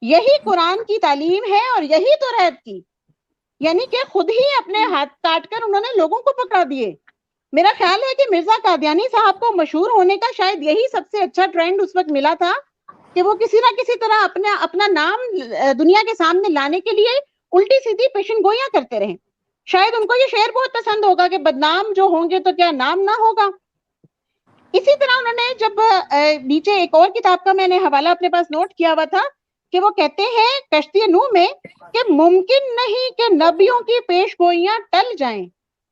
یہی قرآن کی تعلیم ہے اور یہی توریت کی. یعنی کہ خود ہی اپنے ہاتھ کاٹ کر انہوں نے لوگوں کو پکڑا دیے. میرا خیال ہے کہ مرزا قادیانی صاحب کو مشہور ہونے کا شاید یہی سب سے اچھا ٹرینڈ اس وقت ملا تھا کہ وہ کسی نہ کسی طرح اپنا نام دنیا کے سامنے لانے کے لیے الٹی سیدھی پیشن گوئیاں کرتے رہے. شاید ان کو یہ شعر بہت پسند ہوگا کہ بدنام جو ہوں گے تو کیا نام نہ ہوگا. اسی طرح انہوں نے جب نیچے ایک اور کتاب کا میں نے حوالہ اپنے پاس نوٹ کیا ہوا تھا کہ وہ کہتے ہیں کشتی نوح میں کہ ممکن نہیں کہ نبیوں کی پیش گوئیاں ٹل جائیں،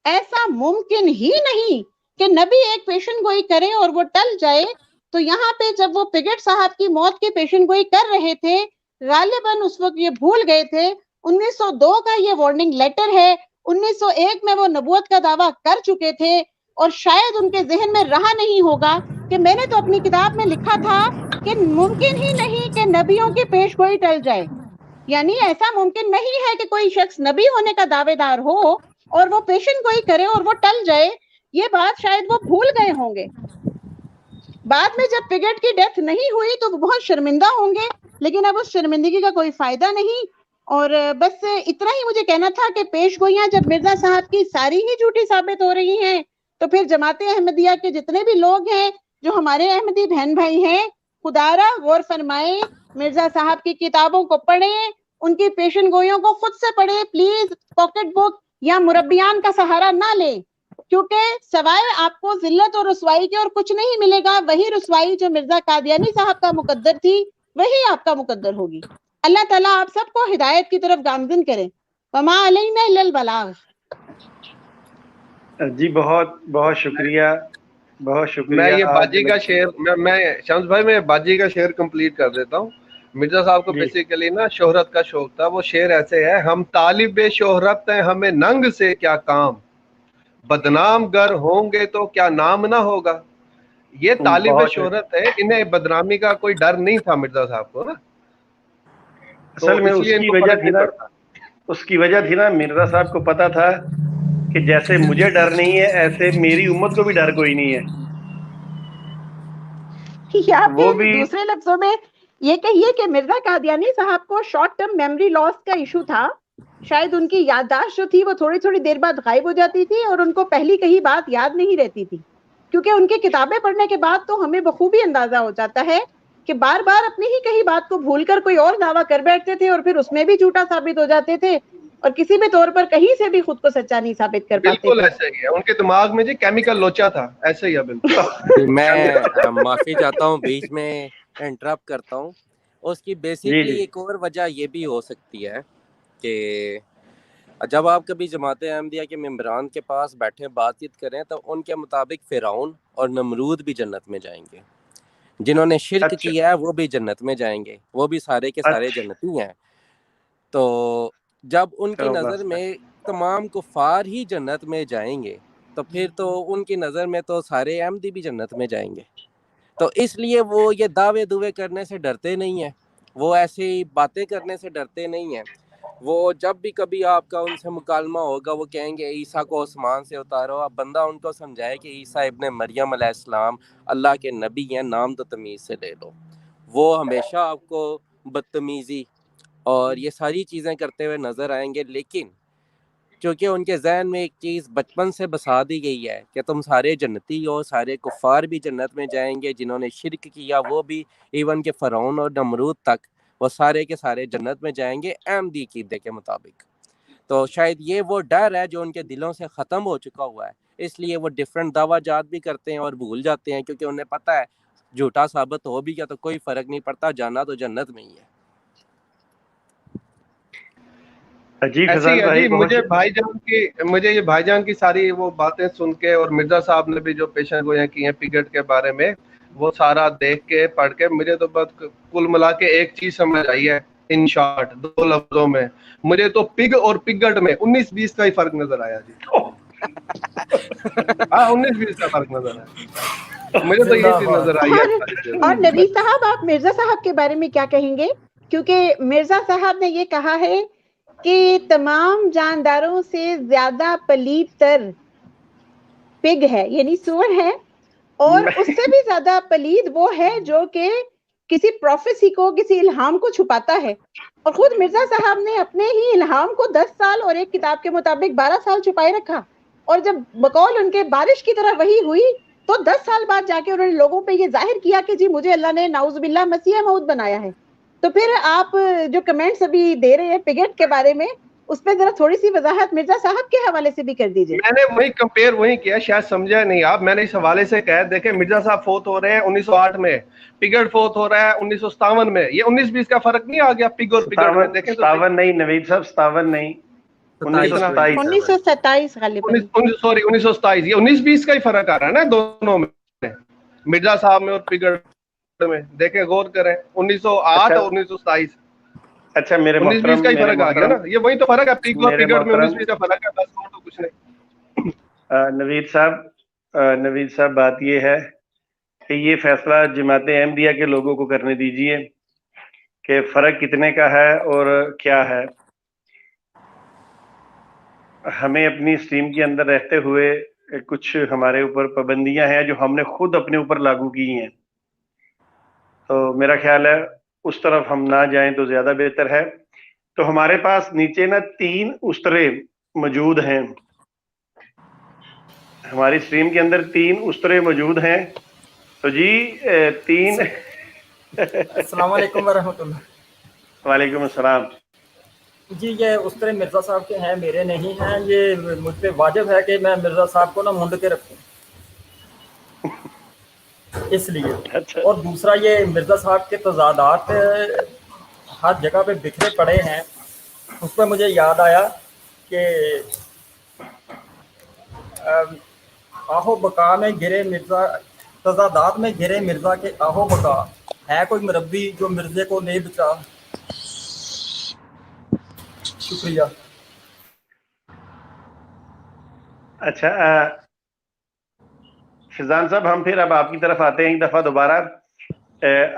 ایسا ممکن ہی نہیں کہ نبی ایک پیشن گوئی کرے اور وہ ٹل جائے. تو یہاں پہ جب وہ پگٹ صاحب کی موت کی پیشن گوئی کر رہے تھے غالباً اس وقت یہ بھول گئے تھے 1902 کا یہ وارننگ لیٹر ہے. 1901 میں وہ نبوت کا دعویٰ کر چکے تھے اور شاید ان کے ذہن میں رہا نہیں ہوگا کہ میں نے تو اپنی کتاب میں لکھا تھا کہ ممکن ہی نہیں کہ نبیوں کی پیش گوئی ٹل جائے. یعنی ایسا ممکن نہیں ہے کہ کوئی شخص نبی ہونے کا دعوے دار ہو اور وہ پیشن گوئی کرے اور وہ ٹل جائے. یہ بات شاید وہ بھول گئے ہوں گے. بعد میں جب پگٹ کی ڈیتھ نہیں ہوئی تو وہ بہت شرمندہ ہوں گے، لیکن اب اس شرمندگی کا کوئی فائدہ نہیں. اور بس اتنا ہی مجھے کہنا تھا کہ پیش گوئیاں جب مرزا صاحب کی ساری ہی جھوٹی ثابت ہو رہی ہیں تو پھر جماعت احمدیہ کے جتنے بھی لوگ ہیں جو ہمارے احمدی بہن بھائی ہیں خدارا غور فرمائیں، مرزا صاحب کی کتابوں کو پڑھیں، ان کی پیشن گوئیوں کو خود سے پڑھیں، پلیز پاکٹ بک یا مربیان کا سہارا نہ لیں، کیونکہ سوائے آپ کو ذلت اور رسوائی کے اور کچھ نہیں ملے گا. وہی رسوائی جو مرزا قادیانی صاحب کا مقدر تھی وہی آپ کا مقدر ہوگی. اللہ تعالیٰ آپ سب کو ہدایت کی طرف گامزن کرے. وما علینا الا البلاغ. جی بہت بہت شکریہ، بہت شکریہ. میں یہ باجی کا شعر میں شمس بھائی میں باجی کا شعر کمپلیٹ کر دیتا ہوں. مرزا صاحب کو بیسیکلی نا شہرت کا شوق تھا. وہ شعر ایسے ہے: ہم طالب شہرت ہیں ہمیں ننگ سے کیا کام، بدنام گر ہوں گے تو کیا نام نہ ہوگا. یہ طالب شہرت ہے، انہیں بدنامی کا کوئی ڈر نہیں تھا مرزا صاحب کو نا. اصل میں اس کی وجہ تھی نا مرزا صاحب کو پتا تھا کہ جیسے مجھے ڈر نہیں ہے ایسے میری امت کو بھی ڈر کوئی نہیں ہے. یا پھر دوسرے لفظوں میں یہ کہیے کہ مرزا قادیانی صاحب کو شارٹ ٹرم میموری لاس کا ایشو تھا. شاید ان کی یادداشت جو تھی وہ تھوڑی تھوڑی دیر بعد غائب ہو جاتی تھی اور ان کو پہلی کہی بات یاد نہیں رہتی تھی، کیونکہ ان کی کتابیں پڑھنے کے بعد تو ہمیں بخوبی اندازہ ہو جاتا ہے کہ بار بار اپنی ہی کہی بات کو بھول کر کوئی اور دعویٰ کر بیٹھتے تھے اور پھر اس میں بھی جھوٹا ثابت ہو جاتے تھے اور کسی بھی طور پر کہیں سے بھی خود کو سچا نہیں ثابت کر پاتے. بالکل ایسا ہی ہے، ان کے دماغ میں جی کیمیکل لوچا تھا. ایسا ہی ہے بالکل. میں معافی چاہتا ہوں بیچ میں انٹرپٹ کرتا ہوں. اس کی بیسکلی ایک اور وجہ یہ بھی ہو سکتی ہے کہ جب آپ کبھی جماعت احمدیہ کے ممبران کے پاس بیٹھے بات چیت کریں تو ان کے مطابق فرعون اور نمرود بھی جنت میں جائیں گے، جنہوں نے شرک کیا ہے وہ بھی جنت میں جائیں گے، وہ بھی سارے کے سارے جنتی ہیں. تو جب ان کی نظر میں تمام کفار ہی جنت میں جائیں گے تو پھر تو ان کی نظر میں تو سارے احمدی بھی جنت میں جائیں گے. تو اس لیے وہ یہ دعوے دوے کرنے سے ڈرتے نہیں ہیں، وہ ایسی باتیں کرنے سے ڈرتے نہیں ہیں. وہ جب بھی کبھی آپ کا ان سے مکالمہ ہوگا وہ کہیں گے عیسیٰ کو آسمان سے اتارو. اب بندہ ان کو سمجھائے کہ عیسیٰ ابن مریم علیہ السلام اللہ کے نبی ہیں، نام تو تمیز سے لے لو. وہ ہمیشہ آپ کو بدتمیزی اور یہ ساری چیزیں کرتے ہوئے نظر آئیں گے، لیکن کیونکہ ان کے ذہن میں ایک چیز بچپن سے بسا دی گئی ہے کہ تم سارے جنتی ہو، سارے کفار بھی جنت میں جائیں گے، جنہوں نے شرک کیا وہ بھی، ایون کہ فرعون اور نمرود تک وہ سارے کے سارے جنت میں جائیں گے احمدی عقیدے کے مطابق. تو شاید یہ وہ ڈر ہے جو ان کے دلوں سے ختم ہو چکا ہوا ہے، اس لیے وہ ڈیفرنٹ دعویٰ جات بھی کرتے ہیں اور بھول جاتے ہیں، کیونکہ انہیں پتہ ہے جھوٹا ثابت ہو بھی کیا تو کوئی فرق نہیں پڑتا، جانا تو جنت میں ہی ہے. جی مجھے یہ بھائی جان کی ساری وہ باتیں سن کے اور مرزا صاحب نے بھی جو پیشن گوئیاں کی ہیں پگٹ کے بارے میں وہ سارا دیکھ کے پڑھ کے مجھے تو بس کل ملا کے ایک چیز سمجھ آئی ہے ان شارٹ 2 لفظوں میں. مجھے تو پگ اور پگٹ میں 19-20 کا ہی فرق نظر آیا جی. ہاں 19-20 کا فرق نظر آیا مجھے تو یہ چیز نظر آئی ہے. اور نبی صاحب آپ مرزا صاحب کے بارے میں کیا کہیں گے؟ کیونکہ مرزا صاحب نے یہ کہا ہے کہ تمام جانداروں سے زیادہ پلید تر پگ ہے، یعنی سور ہے، اور اس سے بھی زیادہ پلید وہ ہے جو کہ کسی پروفیسی کو، کسی الہام کو چھپاتا ہے. اور خود مرزا صاحب نے اپنے ہی الہام کو 10 سال اور ایک کتاب کے مطابق 12 سال چھپائے رکھا، اور جب بقول ان کے بارش کی طرح وحی ہوئی تو 10 سال بعد جا کے انہوں نے لوگوں پہ یہ ظاہر کیا کہ جی مجھے اللہ نے نعوذ باللہ مسیح موعود بنایا ہے. تو پھر آپ جو کمنٹس ابھی دے رہے ہیں پگٹ کے بارے میں، اس پہ ذرا تھوڑی سی وضاحت مرزا صاحب کے حوالے سے بھی کر دیجیے. میں نے وہی کمپیئر وہی کیا, شاید سمجھا نہیں آپ. میں نے اس حوالے سے کہا دیکھیں مرزا صاحب فوت ہو رہے ہیں 1908 میں, پگڑ فوت ہو رہا ہے 1957 میں, یہ 19-20 کا فرق نہیں آ گیا پگ اور پگڑ میں. دیکھیں 57 نہیں نوید صاحب, 57 نہیں, 1927. 1927 غالباً. 1927, یہ 19-20 کا ہی فرق آ رہا ہے نا دونوں میں, مرزا صاحب میں اور پگڑ میں. دیکھیں غور کریں 1908 اور 1927, اچھا میرے 19-20 محترم, کا ہی فرق آ گیا نا. یہ وہی تو فرق ہے پگ اور میرے پگڑ میں, محترم 19-20 کا فرق ہے, بس اور تو کچھ نہیں. نوید صاحب بات یہ ہے کہ یہ فیصلہ جماعت احمدیہ کے لوگوں کو کرنے دیجئے کہ فرق کتنے کا ہے اور کیا ہے. ہمیں اپنی اسٹریم کے اندر رہتے ہوئے کچھ ہمارے اوپر پابندیاں ہیں جو ہم نے خود اپنے اوپر لاگو کی ہیں, تو میرا خیال ہے اس طرف ہم نہ جائیں تو زیادہ بہتر ہے. تو ہمارے پاس نیچے نا 3 استرے موجود ہیں, ہماری اسٹریم کے اندر 3 استرے موجود ہیں. تو جی 3 السلام علیکم ورحمۃ اللہ. وعلیکم السلام. جی یہ استرے مرزا صاحب کے ہیں, میرے نہیں ہیں. یہ مجھ پہ واجب ہے کہ میں مرزا صاحب کو نا مونڈ کے رکھوں, اس لیے. اچھا اور دوسرا یہ مرزا صاحب کے تضادات ہر جگہ پہ بکھرے پڑے ہیں. اس پہ مجھے یاد آیا کہ آہو بقا میں گرے مرزا, تضادات میں گرے مرزا کے آہو بقا, ہے کوئی مربی جو مرزے کو نہیں بچا. شکریہ. اچھا فضان صاحب, ہم پھر اب آپ کی طرف آتے ہیں ایک دفعہ دوبارہ.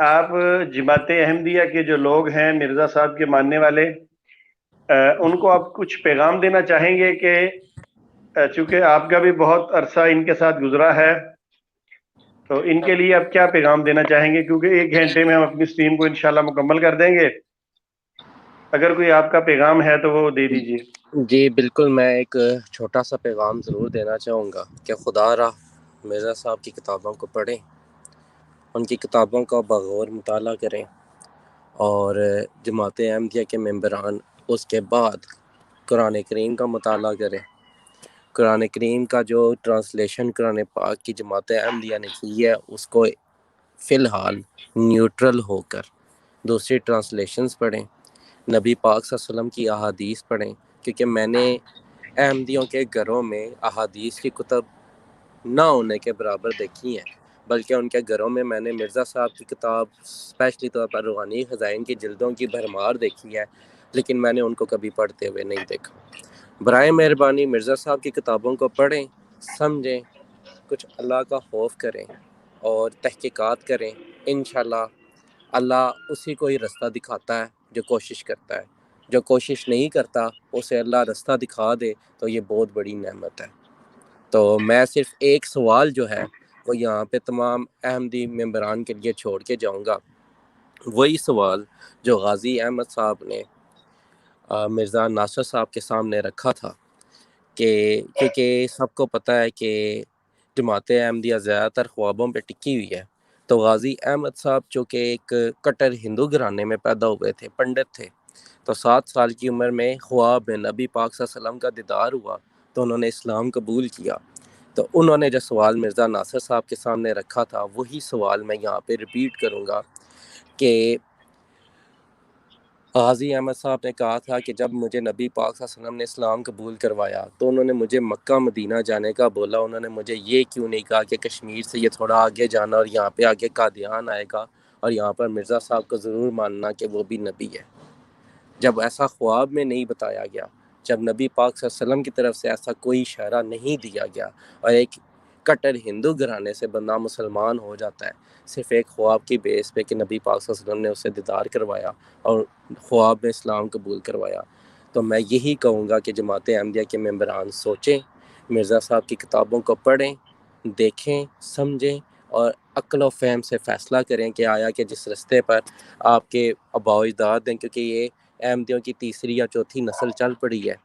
آپ جماعت احمدیہ کے جو لوگ ہیں مرزا صاحب کے ماننے والے, ان کو آپ کچھ پیغام دینا چاہیں گے کہ چونکہ آپ کا بھی بہت عرصہ ان کے ساتھ گزرا ہے, تو ان کے لیے آپ کیا پیغام دینا چاہیں گے؟ کیونکہ 1 گھنٹے میں ہم اپنی اسٹریم کو انشاءاللہ مکمل کر دیں گے. اگر کوئی آپ کا پیغام ہے تو وہ دے دیجئے. جی بالکل, میں ایک چھوٹا سا پیغام ضرور دینا چاہوں گا کہ خدا را مرزا صاحب کی کتابوں کو پڑھیں, ان کی کتابوں کا بغور مطالعہ کریں, اور جماعت احمدیہ کے ممبران اس کے بعد قرآن کریم کا مطالعہ کریں. قرآن کریم کا جو ٹرانسلیشن قرآن پاک کی جماعت احمدیہ نے کی ہے, اس کو فی الحال نیوٹرل ہو کر دوسری ٹرانسلیشنز پڑھیں, نبی پاک صلی اللہ علیہ وسلم کی احادیث پڑھیں. کیونکہ میں نے احمدیوں کے گھروں میں احادیث کی کتب نہ ہونے کے برابر دیکھی ہیں, بلکہ ان کے گھروں میں نے مرزا صاحب کی کتاب اسپیشلی طور پر روحانی خزائن کی جلدوں کی بھرمار دیکھی ہے, لیکن میں نے ان کو کبھی پڑھتے ہوئے نہیں دیکھا. برائے مہربانی مرزا صاحب کی کتابوں کو پڑھیں, سمجھیں, کچھ اللہ کا خوف کریں اور تحقیقات کریں. انشاءاللہ اللہ اسی کو ہی رستہ دکھاتا ہے جو کوشش کرتا ہے. جو کوشش نہیں کرتا اسے اللہ رستہ دکھا دے تو یہ بہت بڑی نعمت ہے. تو میں صرف ایک سوال جو ہے وہ یہاں پہ تمام احمدی ممبران کے لیے چھوڑ کے جاؤں گا. وہی سوال جو غازی احمد صاحب نے مرزا ناصر صاحب کے سامنے رکھا تھا, کہ کیونکہ سب کو پتہ ہے کہ جماعت احمدیہ زیادہ تر خوابوں پہ ٹکی ہوئی ہے. تو غازی احمد صاحب جو کہ ایک کٹر ہندو گھرانے میں پیدا ہوئے تھے, پنڈت تھے, تو 7 سال کی عمر میں خواب میں نبی پاک صلی اللہ علیہ وسلم کا دیدار ہوا تو انہوں نے اسلام قبول کیا. تو انہوں نے جو سوال مرزا ناصر صاحب کے سامنے رکھا تھا, وہی سوال میں یہاں پہ ریپیٹ کروں گا کہ غازی احمد صاحب نے کہا تھا کہ جب مجھے نبی پاک صلی اللہ علیہ وسلم نے اسلام قبول کروایا تو انہوں نے مجھے مکہ مدینہ جانے کا بولا. انہوں نے مجھے یہ کیوں نہیں کہا کہ کشمیر سے یہ تھوڑا آگے جانا اور یہاں پہ آگے قادیان آئے گا اور یہاں پر مرزا صاحب کو ضرور ماننا کہ وہ بھی نبی ہے. جب ایسا خواب میں نہیں بتایا گیا, جب نبی پاک صلی اللہ علیہ وسلم کی طرف سے ایسا کوئی اشارہ نہیں دیا گیا, اور ایک کٹر ہندو گھرانے سے بندہ مسلمان ہو جاتا ہے صرف ایک خواب کی بیس پہ کہ نبی پاک صلی اللہ علیہ وسلم نے اسے دیدار کروایا اور خواب میں اسلام قبول کروایا, تو میں یہی کہوں گا کہ جماعت احمدیہ کے ممبران سوچیں, مرزا صاحب کی کتابوں کو پڑھیں, دیکھیں, سمجھیں اور عقل و فہم سے فیصلہ کریں کہ آیا کہ جس رستے پر آپ کے آباء و اجداد ہیں, کیونکہ یہ احمدیوں کی 3ری یا 4تھی نسل چل پڑی ہے,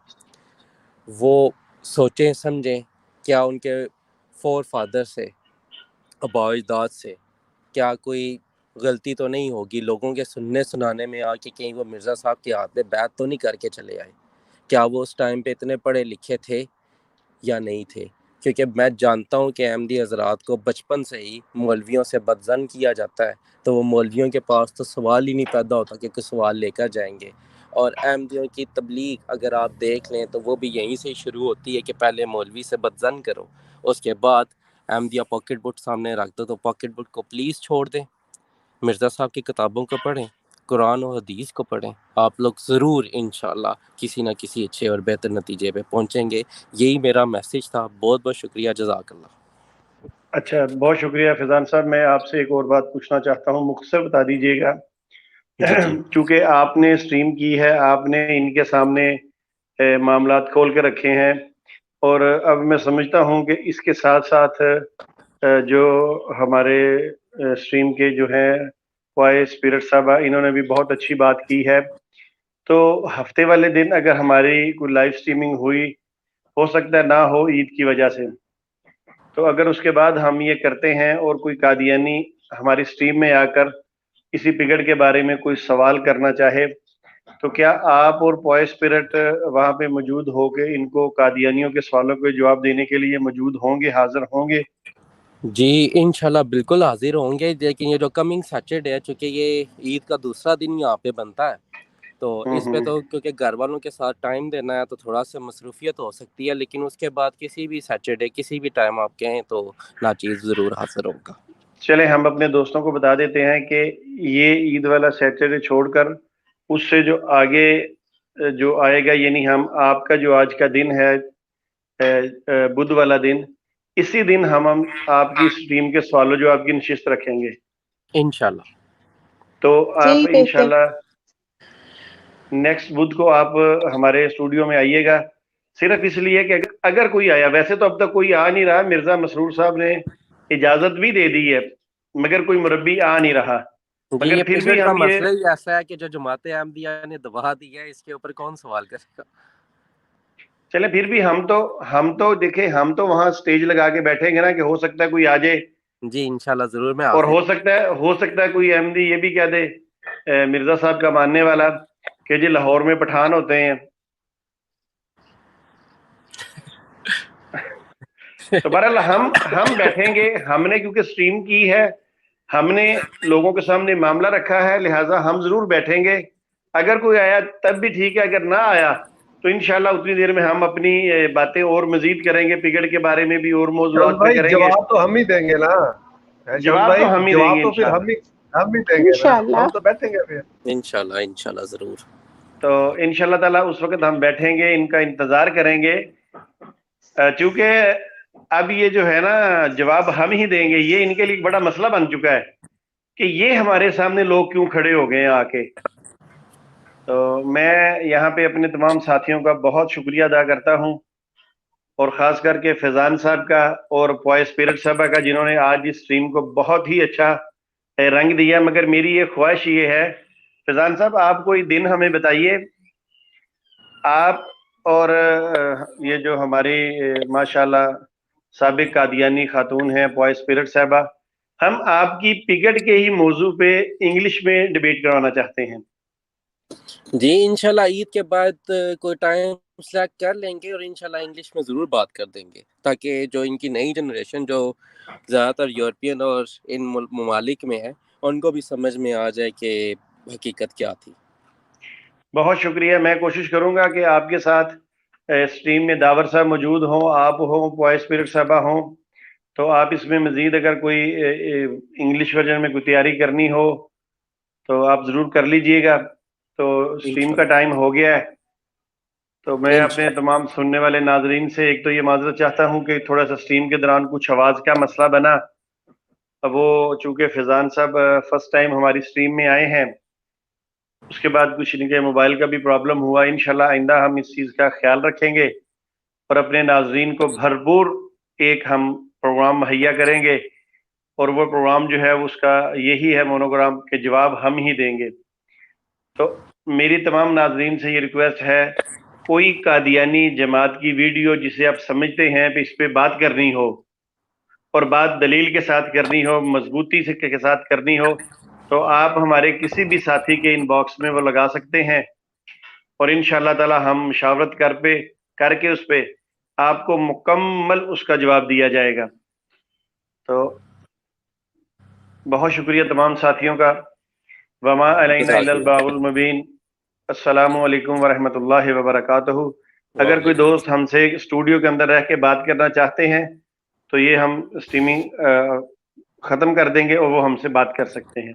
وہ سوچیں سمجھیں کیا ان کے 4 فادر سے, آباء و اجداد سے کیا کوئی غلطی تو نہیں ہوگی لوگوں کے سننے سنانے میں آ کے کہیں وہ مرزا صاحب کے ہاتھ پہ بیعت تو نہیں کر کے چلے آئے, کیا وہ اس ٹائم پہ اتنے پڑھے لکھے تھے یا نہیں تھے، کیونکہ میں جانتا ہوں کہ احمدی حضرات کو بچپن سے ہی مولویوں سے بدظن کیا جاتا ہے، تو وہ مولویوں کے پاس تو سوال ہی نہیں پیدا ہوتا کہ کوئی سوال لے کر جائیں گے. اور احمدیوں کی تبلیغ اگر آپ دیکھ لیں تو وہ بھی یہیں سے شروع ہوتی ہے کہ پہلے مولوی سے بدظن کرو، اس کے بعد احمدیہ پاکٹ بک سامنے رکھ دو تو پاکٹ بک کو پلیز چھوڑ دیں، مرزا صاحب کی کتابوں کو پڑھیں، قرآن و حدیث کو پڑھیں. آپ لوگ ضرور انشاءاللہ کسی نہ کسی اچھے اور بہتر نتیجے پہ پہنچیں گے. یہی میرا میسج تھا. بہت بہت شکریہ. جزاک اللہ. اچھا، بہت شکریہ فیضان صاحب. میں آپ سے ایک اور بات پوچھنا چاہتا ہوں، مختصر بتا دیجیے گا. جی چونکہ آپ نے اسٹریم کی ہے، آپ نے ان کے سامنے معاملات کھول کے رکھے ہیں، اور اب میں سمجھتا ہوں کہ اس کے ساتھ ساتھ جو ہمارے اسٹریم کے جو ہیں وائس اسپرٹ صاحبہ، انہوں نے بھی بہت اچھی بات کی ہے. تو ہفتے والے دن اگر ہماری کوئی لائیو اسٹریمنگ ہوئی، ہو سکتا ہے نہ ہو عید کی وجہ سے، تو اگر اس کے بعد ہم یہ کرتے ہیں اور کوئی قادیانی ہماری اسٹریم میں آ کر کسی پگڑ کے بارے میں کوئی سوال کرنا چاہے، تو کیا آپ اور پوائے اسپرٹ وہاں پہ موجود ہو کے ان کو قادیانیوں کے سوالوں کے جواب دینے کے لیے موجود ہوں گے، حاضر ہوں گے؟ جی انشاءاللہ بالکل حاضر ہوں گے. لیکن یہ جو کمنگ سیٹرڈے ہے، چونکہ یہ عید کا دوسرا دن یہاں پہ بنتا ہے، تو اس پہ تو کیونکہ گھر والوں کے ساتھ ٹائم دینا ہے تو تھوڑا سا مصروفیت ہو سکتی ہے، لیکن اس کے بعد کسی بھی سیٹرڈے کسی بھی ٹائم آپ کہیں تو ناچیز ضرور حاضر ہوگا. چلیں ہم اپنے دوستوں کو بتا دیتے ہیں کہ یہ عید والا سیٹرڈے چھوڑ کر اس سے جو آگے جو آئے گا، یعنی ہم آپ کا جو آج کا دن ہے بدھ والا دن، اسی دن ہم آپ کی اسٹریم کے سوال و جواب کی نشست رکھیں گے انشاءاللہ. تو آپ جی بے شک. انشاءاللہ نیکسٹ بدھ کو آپ ہمارے اسٹوڈیو میں آئیے گا، صرف اس لیے کہ اگر کوئی آیا، ویسے تو اب تک کوئی آ نہیں رہا، مرزا مسرور صاحب نے اجازت بھی دے دی ہے، مگر کوئی مربی آ نہیں رہا. جی مگر یہ پھر پگڑ بھی کا ہم مسئلہ ہی ایسا ہے کہ جو جماعت احمدیہ نے دبا دی ہے، اس کے اوپر کون سوال کرے گا. چلے پھر بھی ہم تو دیکھیں، ہم تو وہاں سٹیج لگا کے بیٹھیں گے نا، کہ ہو سکتا ہے کوئی آ جائے، جی انشاءاللہ ضرور میں اور حاضر ہو ہوں. سکتا ہے کوئی احمدی یہ بھی کہہ دے مرزا صاحب کا ماننے والا کہ جی لاہور میں پٹھان ہوتے ہیں. تو بہرحال ہم بیٹھیں گے، ہم نے کیونکہ سٹریم کی ہے، ہم نے لوگوں کے سامنے معاملہ رکھا ہے، لہٰذا ہم ضرور بیٹھیں گے. اگر کوئی آیا تب بھی ٹھیک ہے، اگر نہ آیا تو انشاءاللہ اتنی دیر میں ہم اپنی باتیں اور مزید کریں گے، پگڑ کے بارے میں بھی اور شول موضوعات پہ بھائی کریں گے. جواب تو ہم ہی دیں گے نا، شول جواب بھائی تو ہم ہی دیں جواب گے تو پھر انشاءاللہ. ہم ہی دیں گے نا، انشاءاللہ. ہم تو بیٹھیں گے پھر. انشاءاللہ ضرور. تو انشاءاللہ تعالیٰ اس وقت ہم بیٹھیں گے، ان کا انتظار کریں گے، چونکہ اب یہ جو ہے نا جواب ہم ہی دیں گے، یہ ان کے لیے بڑا مسئلہ بن چکا ہے کہ یہ ہمارے سامنے لوگ کیوں کھڑے ہو گئے ہیں آ کے. تو میں یہاں پہ اپنے تمام ساتھیوں کا بہت شکریہ ادا کرتا ہوں، اور خاص کر کے فیضان صاحب کا اور پوائے اسپرٹ صاحبہ کا، جنہوں نے آج اس اسٹریم کو بہت ہی اچھا رنگ دیا. مگر میری یہ خواہش یہ ہے فیضان صاحب، آپ کوئی دن ہمیں بتائیے، آپ اور یہ جو ہماری ماشاءاللہ سابق قادیانی خاتون ہیں پوائے اسپرٹ صاحبہ، ہم آپ کی پگڑ کے ہی موضوع پہ انگلش میں ڈیبیٹ کروانا چاہتے ہیں. جی انشاءاللہ عید کے بعد کوئی ٹائم سلیکٹ کر لیں گے اور انشاءاللہ انگلش میں ضرور بات کر دیں گے، تاکہ جو ان کی نئی جنریشن جو زیادہ تر یورپین اور ان ممالک میں ہے، ان کو بھی سمجھ میں آ جائے کہ حقیقت کیا تھی. بہت شکریہ. میں کوشش کروں گا کہ آپ کے ساتھ اسٹریم میں داور صاحب موجود ہوں، آپ ہوں، پوائے اسپرٹ صاحبہ ہوں، تو آپ اس میں مزید اگر کوئی انگلش ورژن میں کوئی تیاری کرنی ہو تو آپ ضرور کر لیجئے گا. تو اسٹریم کا ٹائم ہو گیا ہے، تو میں اپنے تمام سننے والے ناظرین سے ایک تو یہ معذرت چاہتا ہوں کہ تھوڑا سا اسٹریم کے دوران کچھ آواز کا مسئلہ بنا. اب وہ چونکہ فیضان صاحب فرسٹ ٹائم ہماری اسٹریم میں آئے ہیں، اس کے بعد کچھ ان کے موبائل کا بھی پرابلم ہوا. انشاءاللہ آئندہ ہم اس چیز کا خیال رکھیں گے اور اپنے ناظرین کو بھرپور ایک ہم پروگرام مہیا کریں گے، اور وہ پروگرام جو ہے اس کا یہی ہے مونوگرام کہ جواب ہم ہی دیں گے. تو میری تمام ناظرین سے یہ ریکویسٹ ہے، کوئی قادیانی جماعت کی ویڈیو جسے آپ سمجھتے ہیں کہ اس پہ بات کرنی ہو اور بات دلیل کے ساتھ کرنی ہو، مضبوطی سے کے ساتھ کرنی ہو، تو آپ ہمارے کسی بھی ساتھی کے ان باکس میں وہ لگا سکتے ہیں، اور انشاءاللہ تعالی ہم مشاورت کر کے اس پہ آپ کو مکمل اس کا جواب دیا جائے گا. تو بہت شکریہ تمام ساتھیوں کا. وما علینا الا البلاغ المبین. السلام علیکم ورحمۃ اللہ وبرکاتہ. اگر کوئی دوست ہم سے اسٹوڈیو کے اندر رہ کے بات کرنا چاہتے ہیں تو یہ ہم اسٹریمنگ ختم کر دیں گے اور وہ ہم سے بات کر سکتے ہیں.